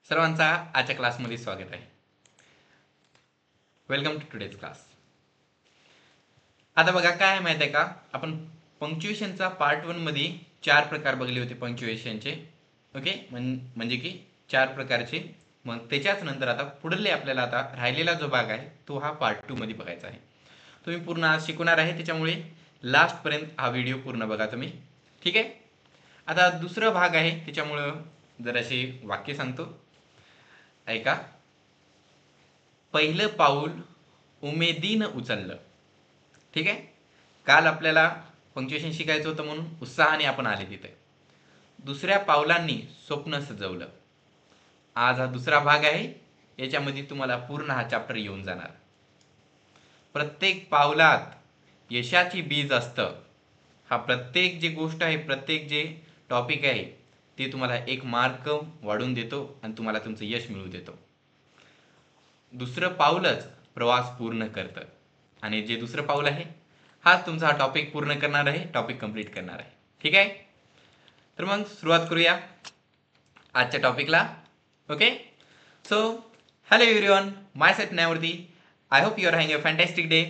सर्वांचा आजच्या क्लासमध्ये स्वागत आहे. Welcome to today's class. आता बघा काय आहे माहिती आहे का, आपण पंक्च्युएशनचा पार्ट 1 मध्ये 4 प्रकार बघले होते पंक्च्युएशनचे. ओके, म्हणजे की 4 प्रकारचे. मग त्याच्याच नंतर आता पुढले आपल्याला आता राहिलेला जो भाग आहे तो हा पार्ट 2 मध्ये बघायचा आहे. तुम्ही पूर्ण आज शिकवणार आहे, त्याच्यामुळे लास्ट पर्यंत हा व्हिडिओ पूर्ण बघा तुम्ही. ठीक आहे. आता दुसरा भाग आहे, त्याच्यामुळं जराशी वाक्य सांगतो, ऐका. पहिलं पाऊल उमेदीनं उचललं. ठीक आहे. काल आपल्याला पंक्च्युएशन शिकायचं होतं म्हणून उत्साहाने आपण आले तिथे. दुसऱ्या पावलांनी स्वप्न सजवलं. आज हा दुसरा भाग आहे, याच्यामध्ये तुम्हाला पूर्ण हा चॅप्टर येऊन जाणार. प्रत्येक पावलात यशाची बीज असतं. हा प्रत्येक जी गोष्ट आहे, प्रत्येक जे टॉपिक आहे ते तुम्हाला एक मार्क वाढून देतो आणि तुम्हाला तुमचं यश मिळवून देतो. दुसरं पाऊलच प्रवास पूर्ण करतं आणि जे दुसरं पाऊल आहे हाच तुमचा हा टॉपिक पूर्ण करणार आहे, टॉपिक कंप्लीट करणार आहे. ठीक आहे. तर मग सुरुवात करूया आजच्या टॉपिकला. Okay. So hello everyone, myself Navardi. I hope you are having a fantastic day.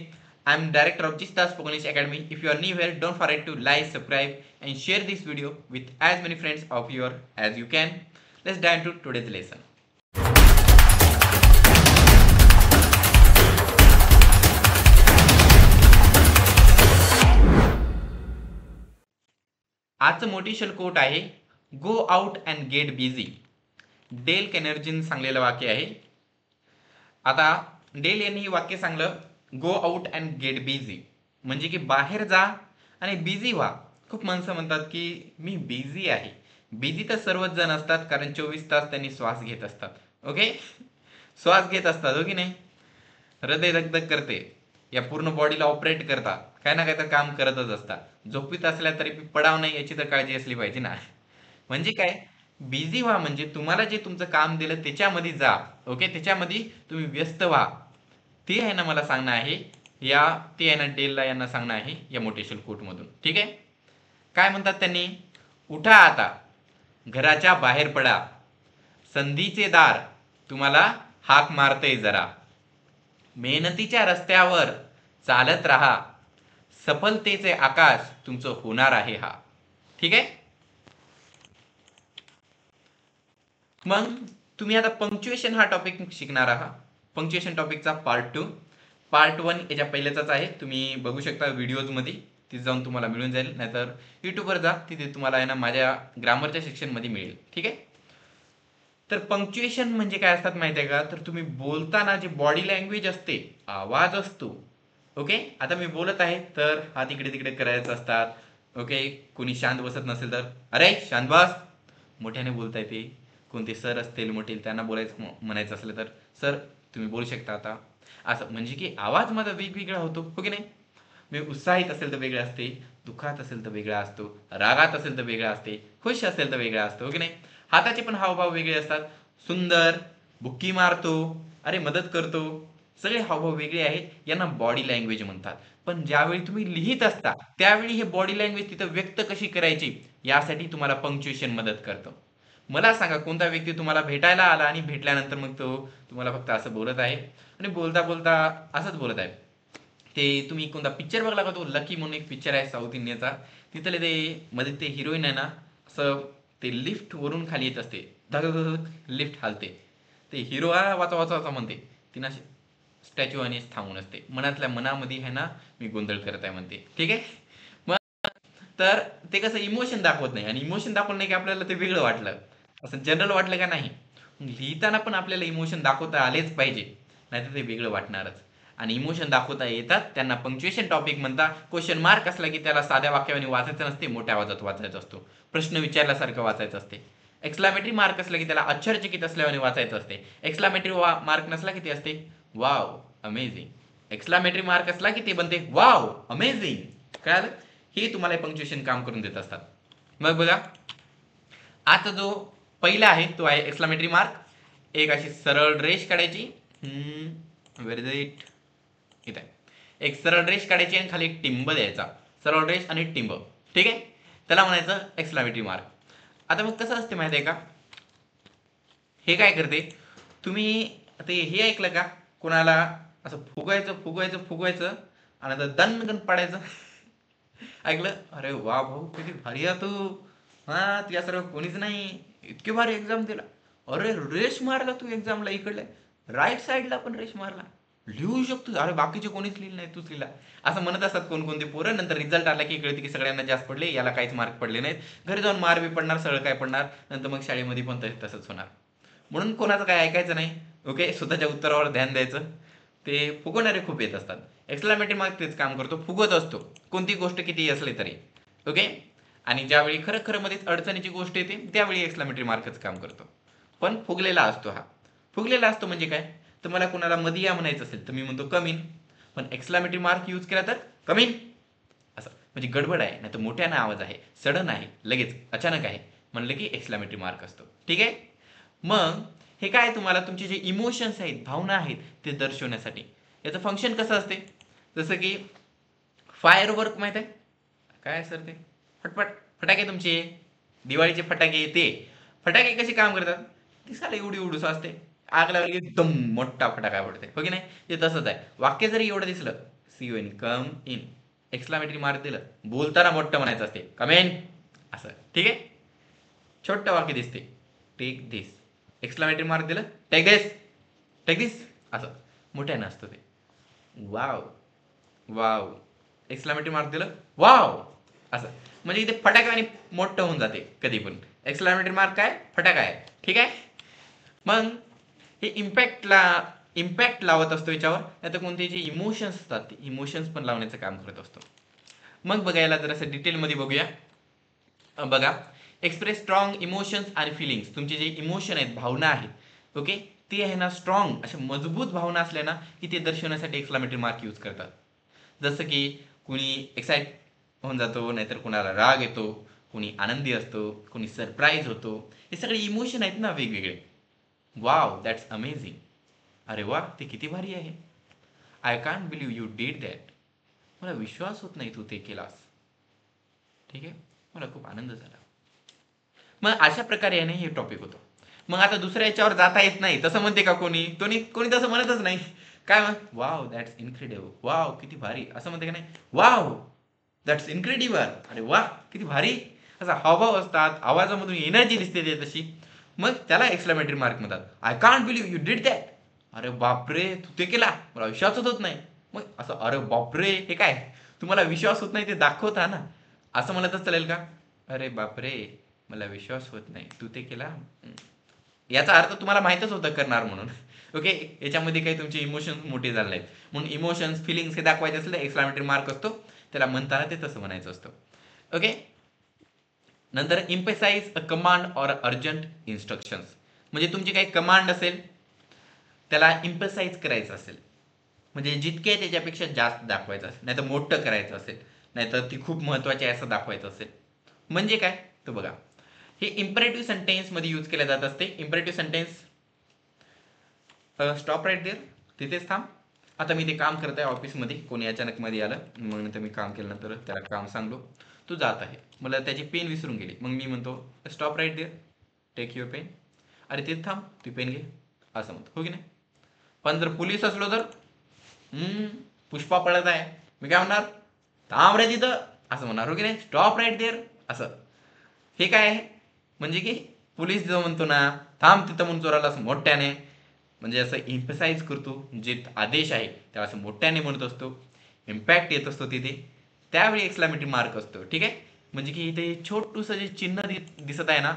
I am director of Jista Spoken English Academy. If you are new here, don't forget to like, subscribe and share this video with as many friends of yours as you can. Let's dive into today's lesson. आजचं motivational quote आहे, go out and get busy. Dale कॅर्नेगीने सांगलेलं वाक्य आहे. आता Dale यांनी हे वाक्य सांगलं, go out and get busy, म्हणजे की बाहेर जा आणि बिझी व्हा. खूप माणसं म्हणतात की मी बिझी आहे. बिझी तर सर्वच जण असतात, कारण 24 तास त्यांनी श्वास घेत असतात. ओके, श्वास घेत असतात, हो की नाही. हृदय धगधग करते, या पूर्ण बॉडीला ऑपरेट करता, काय ना काय तर काम करतच असतात. झोपीत असल्या तरी पडाव नाही याची तर काळजी असली पाहिजे ना. म्हणजे काय, बिझी व्हा म्हणजे तुम्हाला जे तुमचं काम दिलं त्याच्यामध्ये जा. ओके, त्याच्यामध्ये तुम्ही व्यस्त व्हा. ते आहे ना मला सांगणं आहे, ते आहे ना डेलला यांना सांगणं आहे या मोटिवेशनल कोट मधून. ठीक आहे. काय म्हणतात त्यांनी, उठा आता, घराच्या बाहेर पडा, संधीचे दार तुम्हाला हाक मारते जरा, मेहनतीच्या रस्त्यावर चालत राहा, सफलतेचे आकाश तुमचं होणार आहे हा. ठीक आहे. मग तुम्ही आता पंक्च्युएशन हा टॉपिक शिकणार आहात. Punctuation टॉपिकचा part 2. पार्ट 1 याच्या पहिल्याचाच आहे, तुम्ही बघू शकता व्हिडिओजमध्ये, तिथे जाऊन तुम्हाला मिळून जाईल. नाहीतर यूट्यूबवर जा, तिथे तुम्हाला आहे ना माझ्या ग्रामरच्या सेक्शनमध्ये मिळेल. ठीक आहे. तर पंक्च्युएशन म्हणजे काय असतात माहिती आहे का, तर तुम्ही बोलताना जे बॉडी लँग्वेज असते, आवाज असतो. ओके, आता मी बोलत आहे तर हात इकडे तिकडे करायचे असतात. ओके, कोणी शांत बसत नसेल तर अरे शांत बस, मोठ्याने बोलता येते. कोणते सर असतील मोठे, त्यांना बोलायचं म्हणायचं असलं तर सर तुम्ही बोलू शकता आता, असं. म्हणजे की आवाज माझा वेगवेगळा होतो, हो की नाही. मी उत्साहित असेल तर वेगळा असते, दुःखात असेल तर वेगळा असतो, रागात असेल तर वेगळा असते, खुश असेल तर वेगळा असतो, हो की नाही. हाताचे पण हावभाव वेगळे असतात. सुंदर, बुक्की मारतो, अरे मदत करतो, सगळे हावभाव वेगळे आहेत. यांना बॉडी लँग्वेज म्हणतात. पण ज्यावेळी तुम्ही लिहित असता त्यावेळी हे बॉडी लँग्वेज तिथं व्यक्त कशी करायची यासाठी तुम्हाला पंक्च्युएशन मदत करतं. मला सांगा, कोणता व्यक्ती तुम्हाला भेटायला आला आणि भेटल्यानंतर मग तो तुम्हाला फक्त असं बोलत आहे आणि बोलता बोलता असंच बोलत आहे. ते तुम्ही कोणता पिक्चर बघला का, तो लकी म्हणून एक पिक्चर आहे साऊथ इंडियनचा. तिथले ते मध्ये ते हिरोईन आहे ना, असं ते लिफ्ट वरून खाली येत असते, धग लिफ्ट हालते, ते हिरो वाचा वाचा वाचा म्हणते, तिनं स्टॅच्यू आणि थांबून असते, मनातल्या मनामध्ये आहे ना मी गोंधळ करत आहे म्हणते. ठीक आहे. मग तर ते कसं इमोशन दाखवत नाही, आणि इमोशन दाखवलं नाही की आपल्याला ते वेगळं वाटलं, असं जनरल वाटलं का नाही. लिहिताना पण आपल्याला इमोशन दाखवता आलेच पाहिजे, नाहीतर ते वेगळं वाटणारच. आणि इमोशन दाखवता येतात त्यांना पंक्च्युएशन टॉपिक म्हणता. क्वेश्चन मार्क असला की त्याला साध्या वाक्याने वाचायचं नसते, मोठ्या आवाजात वाचायचं असतो. प्रश्न विचारल्यासारखं वाचायचं असते. एक्सक्लामेटरी मार्क असला की त्याला आश्चर्यचकित असल्याने वाचायचं असते. एक्सक्लामेटरी मार्क नसला की ते असते वाव अमेझिंग. एक्सक्लामेटरी मार्क असला की ते बनते वाव अमेझिंग. कळालं. हे तुम्हाला पंक्च्युएशन काम करून देत असतात. मग बघा, आता जो पहिला आहे तो आहे एक्सक्लामेटरी मार्क. एक अशी सरळ रेष काढायची, व्हेरी इट इथे एक सरळ रेष काढायची आणि खाली एक टिंब द्यायचा. सरळ रेष आणि टिंब. ठीक आहे. त्याला म्हणायचं एक्सक्लामेटरी मार्क. आता मग कसं असते माहिती आहे का, हे काय करते, तुम्ही आता हे ऐकलं का, कोणाला असं फुगायचं फुगायचं फुगवायचं आणि आता दणकन पाडायचं. ऐकलं? अरे वा भाऊ, किती भारी आहे तू. हा, तुझ्यासारखं कोणीच नाही, इतकी भारी एक्झाम दिला. अरे रेस मारला तू एक्झामला, इकडल्या राईट साईडला पण रेस मारला, लिहू शकतो. अरे बाकीचे कोणीच लिहिलं नाही, तूच लिहिला. असं म्हणत असतात कोणकोणते पोरं. नंतर रिझल्ट आला की कळते की सगळ्यांना जास्त पडले, याला काहीच मार्क पडले नाहीत. घरी जाऊन मार बी पडणार, सगळं काय पडणार. नंतर मग शाळेमध्ये पण तसंच होणार. म्हणून कोणाचं काय ऐकायचं नाही. ओके, स्वतःच्या उत्तरावर ध्यान द्यायचं. ते फुगवणारे खूप येत असतात. एक्सक्लामेटरी मार्क तेच काम करतो, फुगत असतो कोणती गोष्ट किती असले तरी. ओके, आणि ज्यावेळी खरं खरं मध्ये अडचणीची गोष्ट येते त्यावेळी एक्सक्लामेटरी मार्कच काम करतो. पण फुगलेला असतो हा. फुगलेला असतो म्हणजे काय, तर मला कोणाला मध्ये या म्हणायचं असेल तर मी म्हणतो कमीन. पण एक्सक्लामेटरी मार्क यूज केला तर कमीन असं, म्हणजे गडबड आहे, नाही तर मोठ्यानं आवाज आहे, सडन आहे, लगेच अचानक आहे म्हणलं की एक्सक्लामेटरी मार्क असतो. ठीक आहे. मग हे काय, तुम्हाला तुमचे जे इमोशन्स आहेत, भावना आहेत, ते दर्शवण्यासाठी. याचं फंक्शन कसं असते, जसं की फायरवर्क माहित आहे काय सर, ते फटफट फटाके तुमचे दिवाळीचे फटाके, ते फटाके कसे काम करतात, दिसायला एवढी एवढूस असते, आग लागली एकदम मोठा फटाका पडते, हो की नाही. ते तसंच आहे. वाक्य जरी एवढं दिसलं, see you in come in, exclamatory mark दिलं, बोलताना मोठं म्हणायचं असते कम इन असं. ठीक आहे. छोटं वाक्य दिसते, टेक दिस, एक्सक्लामेटरी मार्क दिलं टेक दिस, टेक दिस असं मोठ्यानं असतं ते. वाव वाव, एक्सक्लामेटरी मार्क दिलं वाव असं, म्हणजे इथे फटाक्याने मोठं होऊन जाते कधी पण. एक्सक्लामेटरी मार्क काय, फटाका आहे. ठीक आहे. मग हे इम्पॅक्ट लावत असतो याच्यावर, नाही तर कोणते जे इमोशन्स असतात ते इमोशन्स पण लावण्याचं काम करत असतो. मग बघायला जर असं डिटेलमध्ये बघूया. बघा, एक्सप्रेस स्ट्रॉंग इमोशन्स आणि फिलिंग्स. तुमचे जे इमोशन आहेत, भावना आहेत, ओके, ते आहे ना स्ट्रॉंग अशा मजबूत भावना असल्या ना की ते दर्शवण्यासाठी एक्सक्लामेटरी मार्क यूज करतात. जसं की कुणी एक्साइट होऊन जातो, नाहीतर कुणाला राग येतो, कुणी आनंदी असतो, कुणी सरप्राईज होतो. हे सगळे इमोशन आहेत ना वेगवेगळे. Wow, that's amazing. अरे वा, ते किती भारी आहे. I can't believe you did that. मला विश्वास होत नाही तू ते केलास. ठीक आहे. मला खूप आनंद झाला. मग अशा प्रकारे आहे ना हे टॉपिक होतं. मग आता दुसऱ्या याच्यावर जाता येत नाही तसं म्हणते का कोणी, कोणी तसं म्हणतच नाही. काय मग, वाव दॅट्स इनक्रेडिबल, वाव किती भारी असं म्हणते का नाही, वाव दॅट्स इनक्रेडिबल, अरे वा किती भारी, असा हावभाव असतात, आवाजामधून एनर्जी दिसते ते तशी. मग त्याला एक्सक्लामेटरी मार्क म्हणतात. I can't believe you did that. अरे बापरे, तू ते केला, मला विश्वासच होत नाही. मग असं अरे बापरे, हे काय, तुम्हाला विश्वास होत नाही ते दाखवता ना, असं म्हणतच चालेल का. अरे बापरे, मला विश्वास होत नाही, तू ते केला. याचा अर्थ तुम्हाला माहितच होतं करणार म्हणून. ओके, याच्यामध्ये काही तुमचे इमोशन्स मोठे झाले आहेत, म्हणून इमोशन्स फिलिंग्स हे दाखवायचे असले एक्सक्लामेटरी मार्क असतो. त्याला म्हणताना ते तसं म्हणायचं असतं. ओके. नंतर emphasize a command or urgent instructions. म्हणजे तुमची काही कमांड असेल, त्याला इम्पेसाइज करायचं असेल, म्हणजे जितके त्याच्यापेक्षा जास्त दाखवायचं असेल, नाहीतर मोठं करायचं असेल, नाहीतर ती खूप महत्त्वाची आहे असं दाखवायचं असेल. म्हणजे काय, तर बघा, हे इम्परेटिव्ह सेंटेन्स मध्ये यूज केले जात असते. Imperative sentence, stop right there, तिथेच थांब. आता मी ते काम करत आहे ऑफिसमध्ये, कोणी अचानक मध्ये आलं, मग नंतर मी काम केल्यानंतर त्याला काम सांगलो, तू जात आहे, मला त्याची पेन विसरून गेली, मग मी म्हणतो stop right there, take your pen, अरे तिथे थांब, तू पेन घे असं म्हणतो, हो की नाही. पण जर पोलीस असलो तर, पुष्पा पळत आहे, मी काय म्हणणार, थांब रे तिथं असं म्हणणार, हो की नाही, स्टॉप राईट देअर असं. हे काय आहे, म्हणजे की पोलीस जो म्हणतो ना, थांब तिथं म्हणून चोराला असं मोठ्याने, म्हणजे असं इम्पसाइज करतो, जे आदेश आहे त्याला असं मोठ्याने म्हणत असतो, इम्पॅक्ट येत असतो तिथे, त्यावेळी एक्सक्लामेटरी मार्क असतो. ठीक आहे. म्हणजे की इथे छोटूसं जे चिन्ह दिसत आहे ना,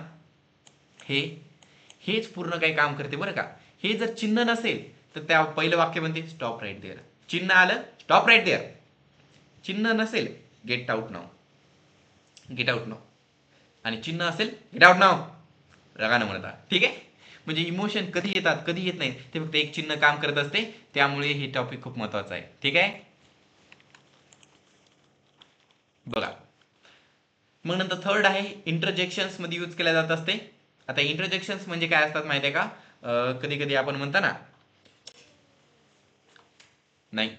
हे हेच पूर्ण काही काम करते बरं का. हे जर चिन्ह नसेल तर त्या पहिलं वाक्य म्हणते स्टॉप राईट देअर, चिन्ह आलं स्टॉप राईट देअर, चिन्ह नसेल गेट आउट नाव, गेट आउट नाव, आणि चिन्ह असेल गेट आउट नाव, रगानं म्हणतात. ठीक आहे. म्हणजे इमोशन कधी येतात कधी येत नाही ते फक्त एक चिन्ह काम करत असते, त्यामुळे हे टॉपिक खूप महत्वाचं आहे. ठीक आहे. बघा, मग नंतर थर्ड आहे इंटरजेक्शन्स मध्ये यूज केल्या जात असते. आता इंटरजेक्शन्स म्हणजे काय असतात माहिती आहे का, कधी कधी आपण म्हणता ना, नाही,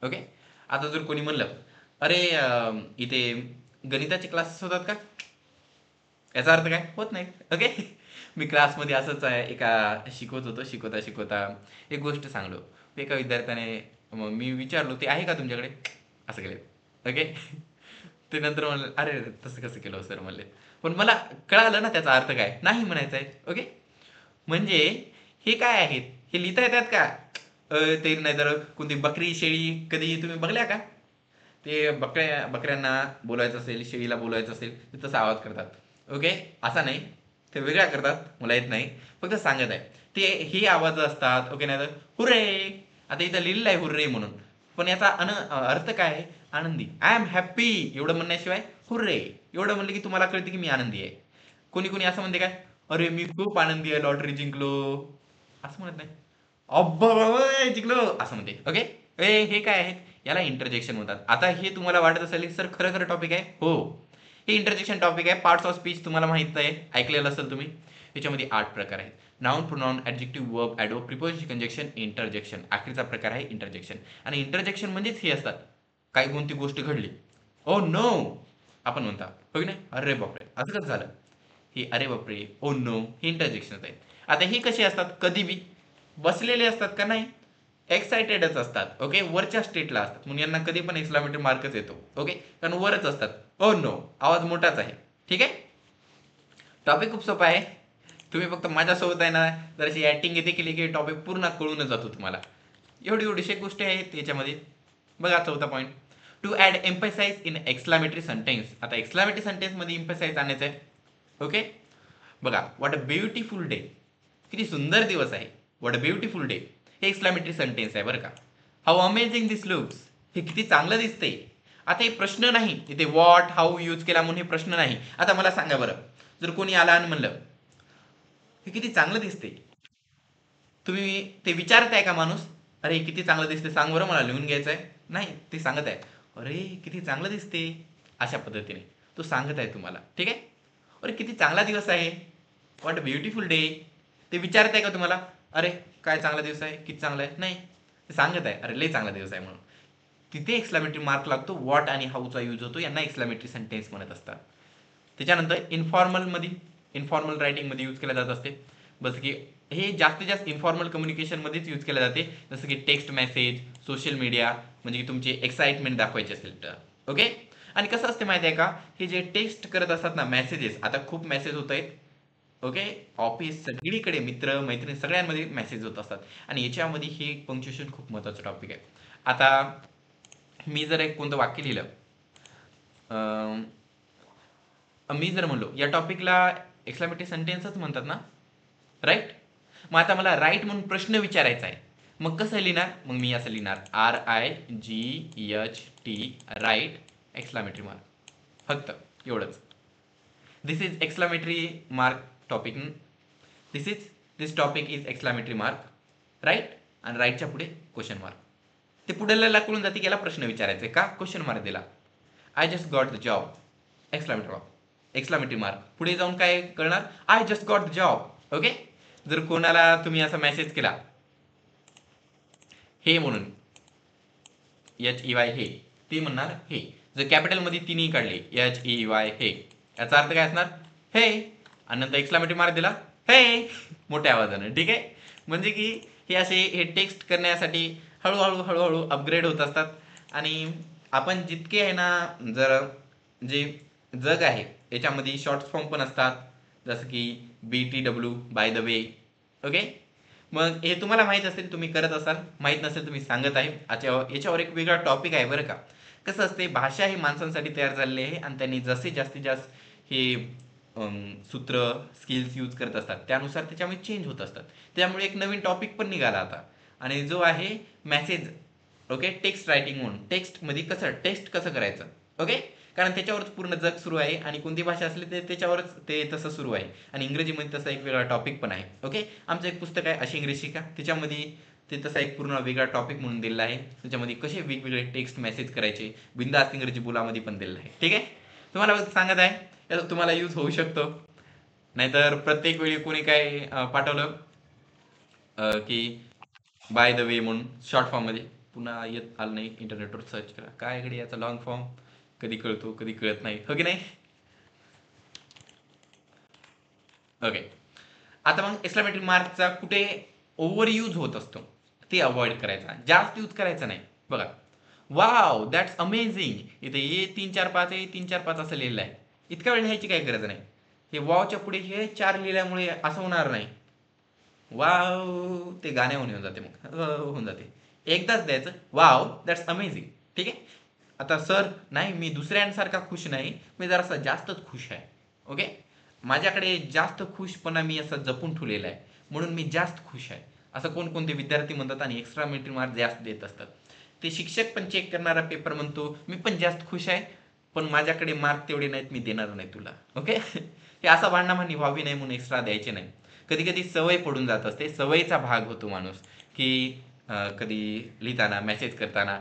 ओके, आता जर कोणी म्हणलं, अरे इथे गणिताचे क्लासेस होतात का, याचा अर्थ काय होत नाही. ओके, मी क्लासमध्ये असंच आहे, एका शिकवत होतो, शिकवता शिकवता एक गोष्ट सांगलो. एका विद्यार्थ्याने, मग मी विचारलो, ते आहे का तुमच्याकडे, असं केलं. ओके. ते नंतर म्हणलं, अरे तसं कसं केलं सर म्हणले. पण मला कळालं ना त्याचा अर्थ काय, नाही म्हणायचं आहे. ओके. म्हणजे हे काय आहेत, हे लिहिता येतात का? ते नाही तर कोणती बकरी शेळी कधी तुम्ही बघल्या का? ते बकऱ्यांना बोलायचं असेल, शेळीला बोलायचं असेल, ते तसा आवाज करतात. ओके. असा नाही, ते वेगळ्या करतात, मला येत नाही, फक्त सांगत आहे. ते हे आवाज असतात. ओके. नाही तर हुर्रे, आता इथं लिहिलेलं आहे हुर्रे म्हणून, पण याचा अर्थ काय आहे? आनंदी. आय एम हॅप्पी एवढं म्हणण्याशिवाय हुर्रे एवढं म्हणलं की तुम्हाला कळते की मी आनंदी आहे. कोणी कोणी असं म्हणते काय, अरे मी खूप आनंदी आहे, लॉटरी जिंकलो, असं म्हणत नाही. अब्बा जिंकलो असं म्हणते. ओके. हे काय आहे, याला इंटरजेक्शन म्हणतात. आता हे तुम्हाला वाटत असेल सर खरं खरं टॉपिक आहे. हो, हे इंटरजेक्शन टॉपिक आहे. पार्ट्स ऑफ स्पीच तुम्हाला माहित आहे, ऐकलेलं असेल तुम्ही. याच्यामध्ये 8 प्रकार आहेत. Noun, pronoun, adjective, verb, adverb, preposition, conjunction, interjection. अखेरचा प्रकार आहे इंटरजेक्शन. आणि इंटरजेक्शन म्हणजेच हे असतात, काही कोणती गोष्ट घडली, ओ नो आपण म्हणता, हो की नाही, अरे बापरे असं कसं झालं, हे अरे बापरे, ओ नो, हे इंटरजेक्शन आहेत. आता हे कसे असतात, कधी बी बसलेले असतात का, नाही, एक्सायटेडच असतात. ओके. वरच्या स्टेटला असतात, म्हणून यांना कधी पण एक्सक्लामेटरी मार्कच येतो. ओके. कारण वरच असतात. ओ नो, आवाज मोठाच आहे. ठीक आहे. टॉपिक खूप सोपा आहे. तुम्ही फक्त माझ्यासोबत आहे ना, जराशी ऍक्टिंग येते केली की टॉपिक पूर्ण कळूनच जातो तुम्हाला. एवढी एवढीशे गोष्टी आहेत याच्यामध्ये. बघा चौथा point, to add emphasize in exclamatory sentence. आता एक्सक्लामेटरी सेंटेन्समध्ये एम्पसाइज आणायचं आहे. ओके. बघा, व्हॉट अ ब्युटिफुल डे, किती सुंदर दिवस आहे. व्हॉट अ ब्युटिफुल डे, हे एक्सक्लामेटरी सेंटेन्स आहे बरं का. हाऊ अमेझिंग दिस लुक्स, हे किती चांगलं दिसते. आता हे प्रश्न नाही, इथे व्हॉट हाऊ यूज केला म्हणून हे प्रश्न नाही. आता मला सांगा बरं, जर कोणी आला आणि म्हणलं हे किती चांगलं दिसते, तुम्ही ते विचारत आहे का माणूस, अरे किती चांगलं दिसते सांग बरं, मला लिहून घ्यायचं आहे. नाही, ते सांगत आहे, अरे किती चांगलं दिसते, अशा पद्धतीने तो सांगत आहे तुम्हाला. ठीक आहे. अरे किती चांगला दिवस आहे, व्हॉट अ ब्युटिफुल डे. ते विचारत आहे का तुम्हाला, अरे काय चांगला दिवस आहे, किती चांगला आहे, नाही, ते सांगत आहे, अरे लय चांगला दिवस आहे म्हणून. तिथे एक्सक्लामेटरी मार्क लागतो. व्हॉट आणि हाऊचा यूज होतो, यांना एक्सक्लामेटरी सेंटेन्स म्हणत असतात. त्याच्यानंतर इन्फॉर्मलमध्ये, इन्फॉर्मल रायटिंगमध्ये यूज केला जात असते. जसं की हे जास्तीत जास्त इन्फॉर्मल कम्युनिकेशनमध्येच यूज केले जाते. जसं की टेक्स्ट मेसेज, सोशल मीडिया, म्हणजे की तुमची एक्साइटमेंट दाखवायची असेल तर. ओके. आणि कसं असते माहिती आहे का, हे जे टेक्स्ट करत असतात ना मेसेजेस, आता खूप मेसेज होत आहेत. ओके. ऑफिस सगळीकडे, मित्र मैत्रिणी सगळ्यांमध्ये मेसेज होत असतात, आणि याच्यामध्ये हे पंक्च्युएशन खूप महत्त्वाचं टॉपिक आहे. आता मी जर एक कोणतं वाक्य लिहिलं, मी जर म्हणलो या टॉपिकला एक्सक्लामेटरी सेंटेन्सच म्हणतात ना, राईट. मग आता मला राईट म्हणून प्रश्न विचारायचा आहे, मग कसं लिहिणार, मग मी असं लिहिणार, RIGHT, राईट, एक्सक्लामेटरी मार्क, फक्त एवढंच. This is exclamatory mark topic, this topic is exclamatory mark, right, आणि राईटच्या पुढे क्वेश्चन मार्क. ते पुढे कळून जाते की याला प्रश्न विचारायचे का, क्वेश्चन मार्क दिला. I just got the job, exclamatory mark, exclamatory mark. पुढे जाऊन काय करणार, I just got the job. Okay. जर कोणाला तुम्ही असा मेसेज केला हे म्हणून, HEY, हे, ते म्हणणार हे. जर कॅपिटलमध्ये तिन्ही काढले, HEY, हे, याचा अर्थ काय असणार, हे, आणि नंतर एक्सक्लामेटरी मार्क दिला, हे, मोठ्या आवाजाने. ठीक आहे. म्हणजे की हे असे हे टेक्स्ट करण्यासाठी हळूहळू हळूहळू अपग्रेड होत असतात. आणि आपण जितके आहे ना, जर जे जग आहे याच्यामध्ये शॉर्ट फॉर्म पण असतात, जसं की BTW, by the way. Okay. मग हे तुम्हाला माहीत असेल, तुम्ही करत असाल, माहीत नसेल तुम्ही सांगत आहे. याच्यावर एक वेगळा टॉपिक आहे बरं का. कसं असते, भाषा ही माणसांसाठी तयार झालेली आहे, आणि त्यांनी जसे जास्तीत जास्त हे सूत्र स्किल्स यूज करत असतात, त्यानुसार त्याच्यामध्ये चेंज होत असतात. त्यामुळे एक नवीन टॉपिक पण निघाला आता, आणि जो आहे मेसेज. ओके. टेक्स्ट रायटिंग म्हणून, टेक्स्टमध्ये टेक्स्ट कसं करायचं. ओके. कारण त्याच्यावरच पूर्ण जग सुरू आहे, आणि कोणती भाषा असली ते त्याच्यावरच ते तसं सुरू आहे. आणि इंग्रजीमध्ये तसा एक वेगळा टॉपिक पण आहे. ओके. आमचं एक पुस्तक आहे अशी इंग्रजी शिका, त्याच्यामध्ये ते तसा एक पूर्ण वेगळा टॉपिक म्हणून दिलेला आहे. त्याच्यामध्ये कसे वेगवेगळे टेक्स्ट मेसेज करायचे, बिंदास इंग्रजी बोलामध्ये पण दिलेलं आहे. ठीक आहे. तुम्हाला सांगत आहे, याचा तुम्हाला यूज होऊ शकतो. नाहीतर प्रत्येक वेळी कोणी काय पाठवलं की बाय द वे म्हणून शॉर्ट फॉर्ममध्ये, पुन्हा येत आलं नाही, इंटरनेटवर सर्च करा, काय इकडे याचा लॉंग फॉर्म, कधी कळतो कधी कळत नाही, हो की नाही. ओके. आता मग एक्सक्लेमेटरी मार्कचा कुठे ओव्हर यूज होत असतो ते अवॉइड करायचा, जास्त यूज करायचा नाही. बघा, वाव दॅट्स अमेझिंग, इथे ए 3 4 5 आहे, 3 4 5 असं लिहिलं आहे. इतका वेळ लिहायची काही गरज नाही. हे वावच्या पुढे हे 4 लिहिल्यामुळे असं होणार नाही. वाव ते गाण्याहून येऊन जाते, मग होऊन जाते. एकदाच द्यायचं, वाव दॅट्स अमेझिंग. ठीक आहे. आता सर नाही, मी दुसऱ्यांसारखा खुश नाही, मी जरासा जास्तच खुश आहे. ओके, माझ्याकडे जास्त खुशपणा मी असं जपून ठेवलेला आहे, म्हणून मी जास्त खुश आहे, असं कोणकोणते विद्यार्थी म्हणतात आणि एक्स्ट्रा मिलिटरी मार्क जास्त देत असतात. ते शिक्षक पण चेक करणारा पेपर म्हणतो मी पण जास्त खुश आहे, पण माझ्याकडे मार्क तेवढे नाहीत, मी देणार नाही तुला. ओके हे असं भांडणाभांडी व्हावी नाही म्हणून एक्स्ट्रा द्यायचे नाही. कधी कधी सवय पडून जात असते, सवयीचा भाग होतो माणूस, की कधी लिहिताना मेसेज करताना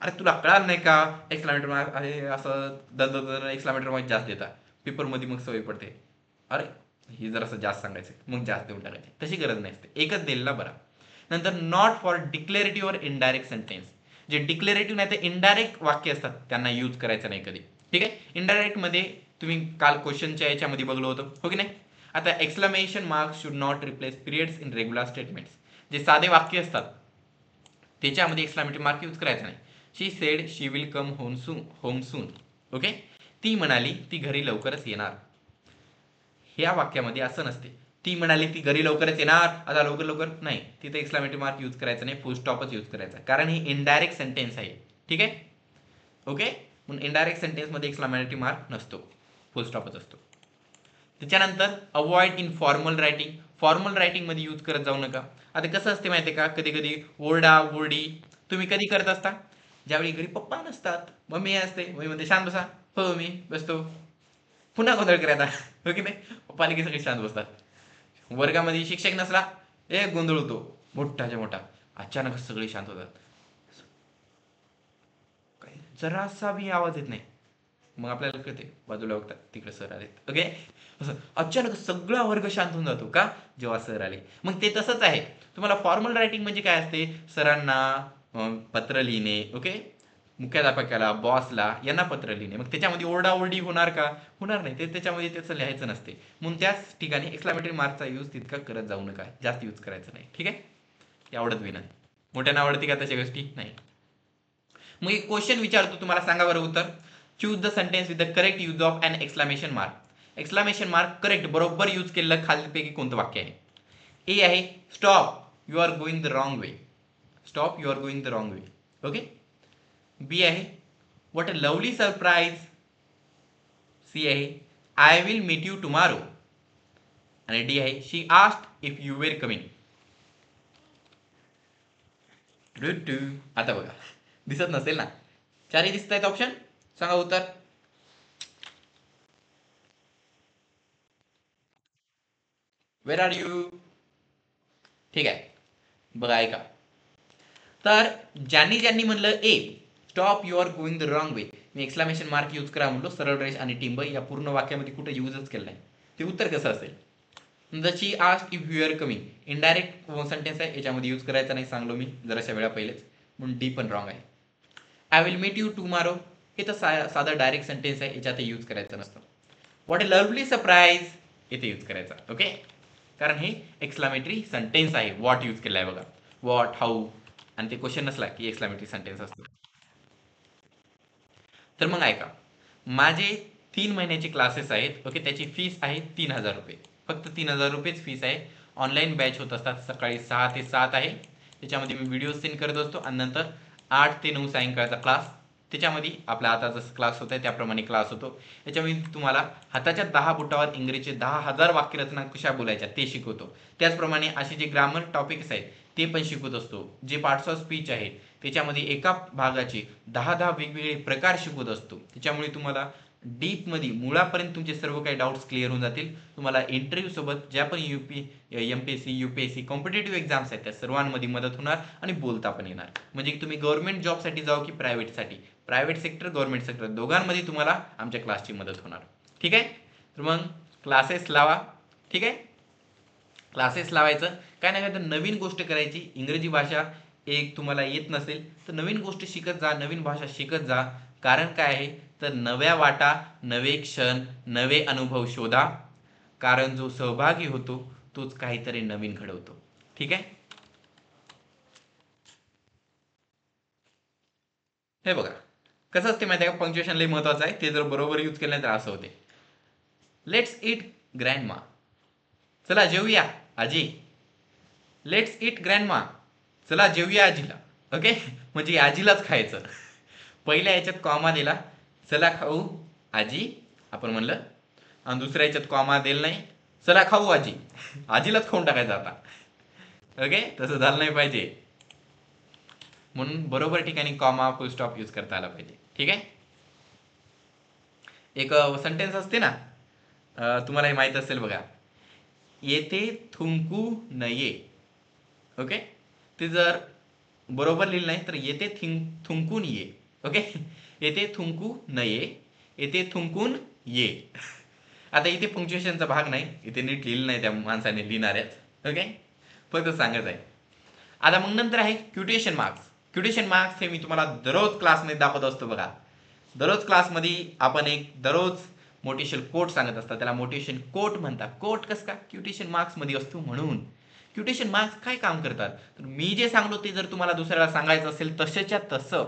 अरे तुला कळालं नाही का एक्सक्लामेटर मार्क अरे असं दर एक्सक्लामेटर मार्क जास्त देतात पेपरमध्ये, मग सवय पडते अरे ही जरासं जास्त सांगायचं मग जास्त देऊन टाकायचे. तशी गरज नसते, एकच दिलेला बरा. नंतर नॉट फॉर डिक्लेरेटिव्ह और इनडायरेक्ट सेंटेन्स, जे डिक्लेरेटिव्ह नाही ते इनडायरेक्ट वाक्य असतात त्यांना यूज करायचं नाही कधी. ठीक आहे. इनडायरेक्ट मध्ये तुम्ही काल क्वेश्चनच्या याच्यामध्ये बघलो होतं, हो की नाही. आता exclamation mark should not replace periods in regular statements, जे साधे वाक्य असतात त्याच्यामध्ये एक्सक्लेमेटरी मार्क यूज करायचा नाही. She said she will come home soon. Okay, ती म्हणाली ती घरी लवकरच येणार. ह्या वाक्यामध्ये असं नसते ती म्हणाली ती घरी लवकरच येणार आता लवकर लवकर नाही, तिथे एक्सक्लेमेटरी मार्क यूज करायचा नाही, फुल स्टॉपच यूज करायचा, कारण ही इनडायरेक्ट सेंटेन्स आहे. ठीक आहे. ओके, म्हणून इनडायरेक्ट सेंटेन्समध्ये एक्सक्लेमेटरी मार्क नसतो, फुल स्टॉपच असतो. त्याच्यानंतर avoid in formal writing, formal writing मध्ये यूज करत जाऊ नका. आता कसं असते माहिती आहे का, कधी कधी ओरडा ओरडी तुम्ही कधी करत असता, ज्यावेळी घरी पप्पा नसतात, मम्मी असते, मम्मी म्हणते शांत बसा, हो मी बसतो, पुन्हा गोंधळ करायचा. हो की नाही, पप्पा की सगळे शांत बसतात. वर्गामध्ये शिक्षक नसला एक गोंधळ होतो मोठाच्या मोठा, अचानक सगळे शांत होतात, जरासा बी आवाज येत नाही, मग आपल्याला कळते बाजूला बघतात तिकडे सर आले. ओके, अचानक सगळा वर्ग शांत होऊन जातो का, जेव्हा सर आले. मग ते तसंच आहे, तुम्हाला फॉर्मल रायटिंग म्हणजे काय असते, सरांना पत्र लिहिणे, ओके, मुख्याध्यापकाला बॉसला यांना पत्र लिहिणे, मग त्याच्यामध्ये ओरडाओरडी होणार का, होणार नाही, ते त्याच्यामध्ये त्याचं लिहायचं नसते. म्हणून त्याच ठिकाणी एक्सक्लेमेटरी मार्कचा यूज तितका करत जाऊ नका, जास्त यूज करायचं नाही. ठीक आहे, ते आवडत बी नाही, मोठ्यानं आवडते का तशा गोष्टी नाही. मग एक क्वेश्चन विचारतो तुम्हाला, सांगा बरं उत्तर. Choose the sentence with the correct use of an exclamation mark. Exclamation mark correct बरोबर यूज केलेलं खालीपैकी कोणतं वाक्य आहे. ए आहे stop you are going the wrong way, stop you are going the wrong way. Okay. B आहे what a lovely surprise. C आहे I will meet you tomorrow. आणि डी आहे she asked if you were coming. आता बघा, दिसत नसेल ना, चारही दिसत आहेत ऑप्शन, सांगा उत्तर. Where are you. ठीक आहे, बघा ऐका. तर ज्यांनी ज्यांनी म्हणलं A stop you are going the wrong way, मी एक्सक्लेमेशन मार्क यूज करा म्हणलो, सरळ रेष आणि टिंब या पूर्ण वाक्यामध्ये कुठे यूजच केलं नाही, ते उत्तर कसं असेल. She asked if you are coming indirect sentence आहे, याच्यामध्ये यूज करायचा नाही, सांगलो मी जराशा वेळा पहिलेच, म्हणून डी पण रॉंग आहे. I will meet you tomorrow हे तर साधा डायरेक्ट सेंटेन्स आहे, याच्यात यूज करायचं नसतं. व्हॉट अ लवली सरप्राईज इथे यूज करायचा. ओके, कारण हे एक्सक्लेमेटरी सेंटेन्स आहे, व्हॉट यूज केलाय बघा, व्हॉट हाऊ, आणि ते क्वेश्चन नसला की एक्सक्लेमेटरी सेंटेन्स असतो. तर मग ऐका, माझे 3 महिन्याचे क्लासेस आहेत. ओके, त्याची फीस आहे 3,000 रुपये, फक्त 3,000 रुपयेच फीस आहे. ऑनलाईन बॅच होत असतात, सकाळी 6 ते 7 आहे, त्याच्यामध्ये मी व्हिडिओ सेंड करत असतो, आणि नंतर 8 ते 9 सायंकाळचा क्लास, त्याच्यामध्ये आपला आता जसं क्लास होत आहे त्याप्रमाणे क्लास होतो. याच्यामध्ये तुम्हाला हाताच्या 10 बोटावर इंग्रजीचे 10,000 वाक्यरचना कशा बोलायच्या ते शिकवतो. त्याचप्रमाणे असे जे ग्रामर टॉपिक्स आहेत ते पण शिकवत असतो. जे पार्ट्स ऑफ स्पीच आहेत त्याच्यामध्ये एका भागाचे 10-10 वेगवेगळे प्रकार शिकवत असतो. त्याच्यामुळे तुम्हाला डीपमध्ये मुळापर्यंत तुमचे सर्व काही डाऊट्स क्लिअर होऊन जातील. तुम्हाला इंटरव्ह्यू सोबत ज्या पण एमपीएससी यूपीएससी कॉम्पिटेटिव्ह एक्झाम्स आहेत त्या सर्वांमध्ये मदत होणार आणि बोलता पण येणार. म्हणजे तुम्ही गव्हर्नमेंट जॉबसाठी जाऊ की प्रायव्हेटसाठी, प्रायव्हेट सेक्टर गव्हर्नमेंट सेक्टर दोघांमध्ये तुम्हाला आमच्या क्लासची मदत होणार. ठीक आहे, तर मग क्लासेस लावा. ठीक आहे, क्लासेस लावायचं काय नाही, काय तर नवीन गोष्ट करायची. इंग्रजी भाषा एक तुम्हाला येत नसेल तर नवीन गोष्ट शिकत जा, नवीन भाषा शिकत जा. कारण काय आहे तर नव्या वाटा, नवे क्षण, नवे अनुभव शोधा. कारण जो सहभागी होतो तोच काहीतरी नवीन घडवतो. ठीक आहे. हे बघा कसं असते माहिती आहे का, पंक्च्युएशन लई महत्वाचं आहे. ते जर बरोबर यूज केलं तर असं होते. लेट्स इट ग्रँडमा, चला जेवूया आजी. लेट्स इट ग्रँडमा, चला जेवूया आजीला. ओके, म्हणजे आजीलाच खायचं. पहिल्या याच्यात कॉमा दिला, चला खाऊ आजी आपण म्हणलं, आणि दुसऱ्या याच्यात कॉमा दिला नाही, चला खाऊ आजी, आजीलाच खाऊन टाकायचं आता. ओके, तसं झालं नाही पाहिजे. म्हणून बरोबर ठिकाणी कॉमा फुल स्टॉप यूज करता आला पाहिजे. ठीक आहे. एक सेंटेन्स असते ना, तुम्हाला हे माहित असेल बघा, येथे थुंकू नये. ओके, ते जर बरोबर लिहिलं नाही तर येथे थुंकून ये. ओके, येथे थुंकू नये, येथे थुंकून ये. आता इथे पंक्च्युएशनचा भाग नाही, इथे नीट लिहिलं नाही त्या माणसाने लिहिणाऱ्याच. ओके, फक्त सांगत आहे. आता मग नंतर आहे क्युटेशन मार्क्स. क्युटेशन मार्क्स हे मी तुम्हाला दररोज क्लासमध्ये दाखवत असतो बघा. दररोज क्लासमध्ये आपण एक दररोज मोटिवेशनल कोट सांगत असतात, त्याला मोटिवेशन कोट म्हणतात. कोट कसं का, क्युटेशन मार्क्स मध्ये असतो म्हणून. क्युटेशन मार्क्स काय काम करतात, तर मी जे सांगलो ते जर तुम्हाला दुसऱ्याला सांगायचं असेल तसेच्या तसं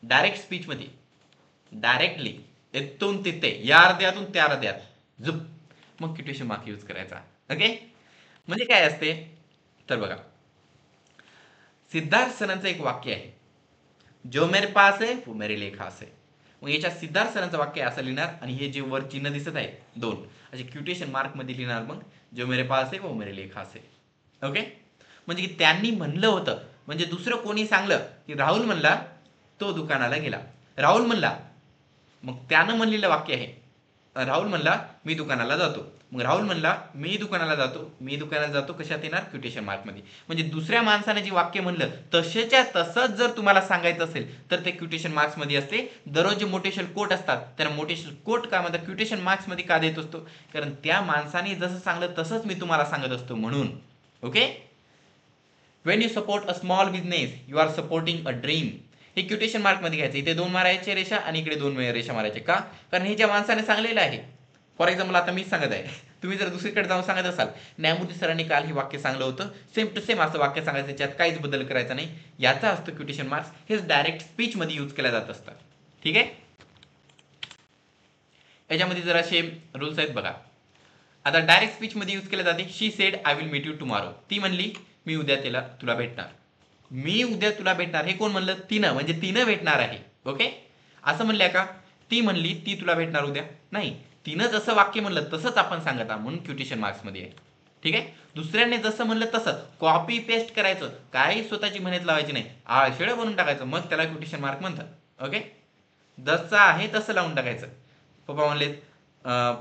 डायरेक्ट स्पीच मध्ये डायरेक्टली इथून तिथे या अर्ध्यातून त्या अर्ध्यात झुप, मग क्युटेशन मार्क यूज करायचा. ओके, म्हणजे काय असते तर बघा, सिद्धार्थ सरांचं एक वाक्य आहे, जो मेरे पास है वो मेरे लिए खास है. मग याच्या सिद्धार्थ सरांचं वाक्य असं लिहिणार, आणि हे जे वर चिन्ह दिसत आहे दोन, असे क्युटेशन मार्क मध्ये लिहिणार. मग जो मेरे पास है वो मेरे लिए खास है. ओके, म्हणजे की त्यांनी म्हणलं होतं, म्हणजे दुसरं कोणी सांगलं की राहुल म्हणला तो दुकानाला गेला, राहुल म्हणला, मग त्यानं म्हणलेलं वाक्य आहे, राहुल म्हणला मी दुकानाला जातो. मग राहुल म्हणला मी दुकानाला जातो, मी दुकानाला जातो कशात येणार, क्युटेशन मार्क मध्ये. म्हणजे दुसऱ्या माणसाने जे वाक्य म्हणलं तसेच्या तसंच जर तुम्हाला सांगायचं असेल तर ते क्युटेशन मार्क्स मध्ये असते. दररोज जे मोटिवेशनल कोट असतात त्याला मोटिवेशनल कोट का म्हणतात, क्युटेशन मार्क्स मध्ये का देत असतो, कारण त्या माणसाने जसं सांगलं तसंच मी तुम्हाला सांगत असतो म्हणून. Okay, when you support a small business you are supporting a dream. हे क्युटेशन मार्क मध्ये घ्यायचं. इथे 2 मारायचे रेषा आणि इकडे 2 रेषा मारायचे. का, कारण हे ज्या माणसाने सांगलेलं आहे. फॉर एक्झाम्पल आता मी सांगत आहे, तुम्ही जर दुसरीकडे जाऊन सांगत असाल, न्यायमूर्ती सरांनी काल हे वाक्य सांगलं होतं, सेम टू सेम असं वाक्य सांगायचं, त्याच्यात काहीच बदल करायचा नाही, याचा असतो क्युटेशन मार्क्स. हेच डायरेक्ट स्पीच मध्ये यूज केल्या जात असतात. ठीक आहे. याच्यामध्ये जराशे रूल्स आहेत बघा. आता डायरेक्ट स्पीच मध्ये यूज केले जाते, she said I will meet you tomorrow. ती म्हणली मी उद्या तुला भेटणार. मी उद्या तुला भेटणार हे कोण म्हणलं, तिनं, म्हणजे तिनं भेटणार आहे. ओके, असं म्हणल्या का, ती म्हणली ती तुला भेटणार उद्या, नाही, तिनं जसं वाक्य म्हणलं तसंच आपण सांगत आहात म्हणून क्युटेशन मार्क्स मध्ये आहे. ठीक आहे. दुसऱ्याने जसं म्हणलं तसं कॉपी पेस्ट करायचं, काही स्वतःची म्हणत लावायची नाही, आळशेळ बनवून टाकायचं, मग त्याला क्युटेशन मार्क म्हणतात. ओके, जसं आहे तसं लावून टाकायचं. पप्पा म्हणले,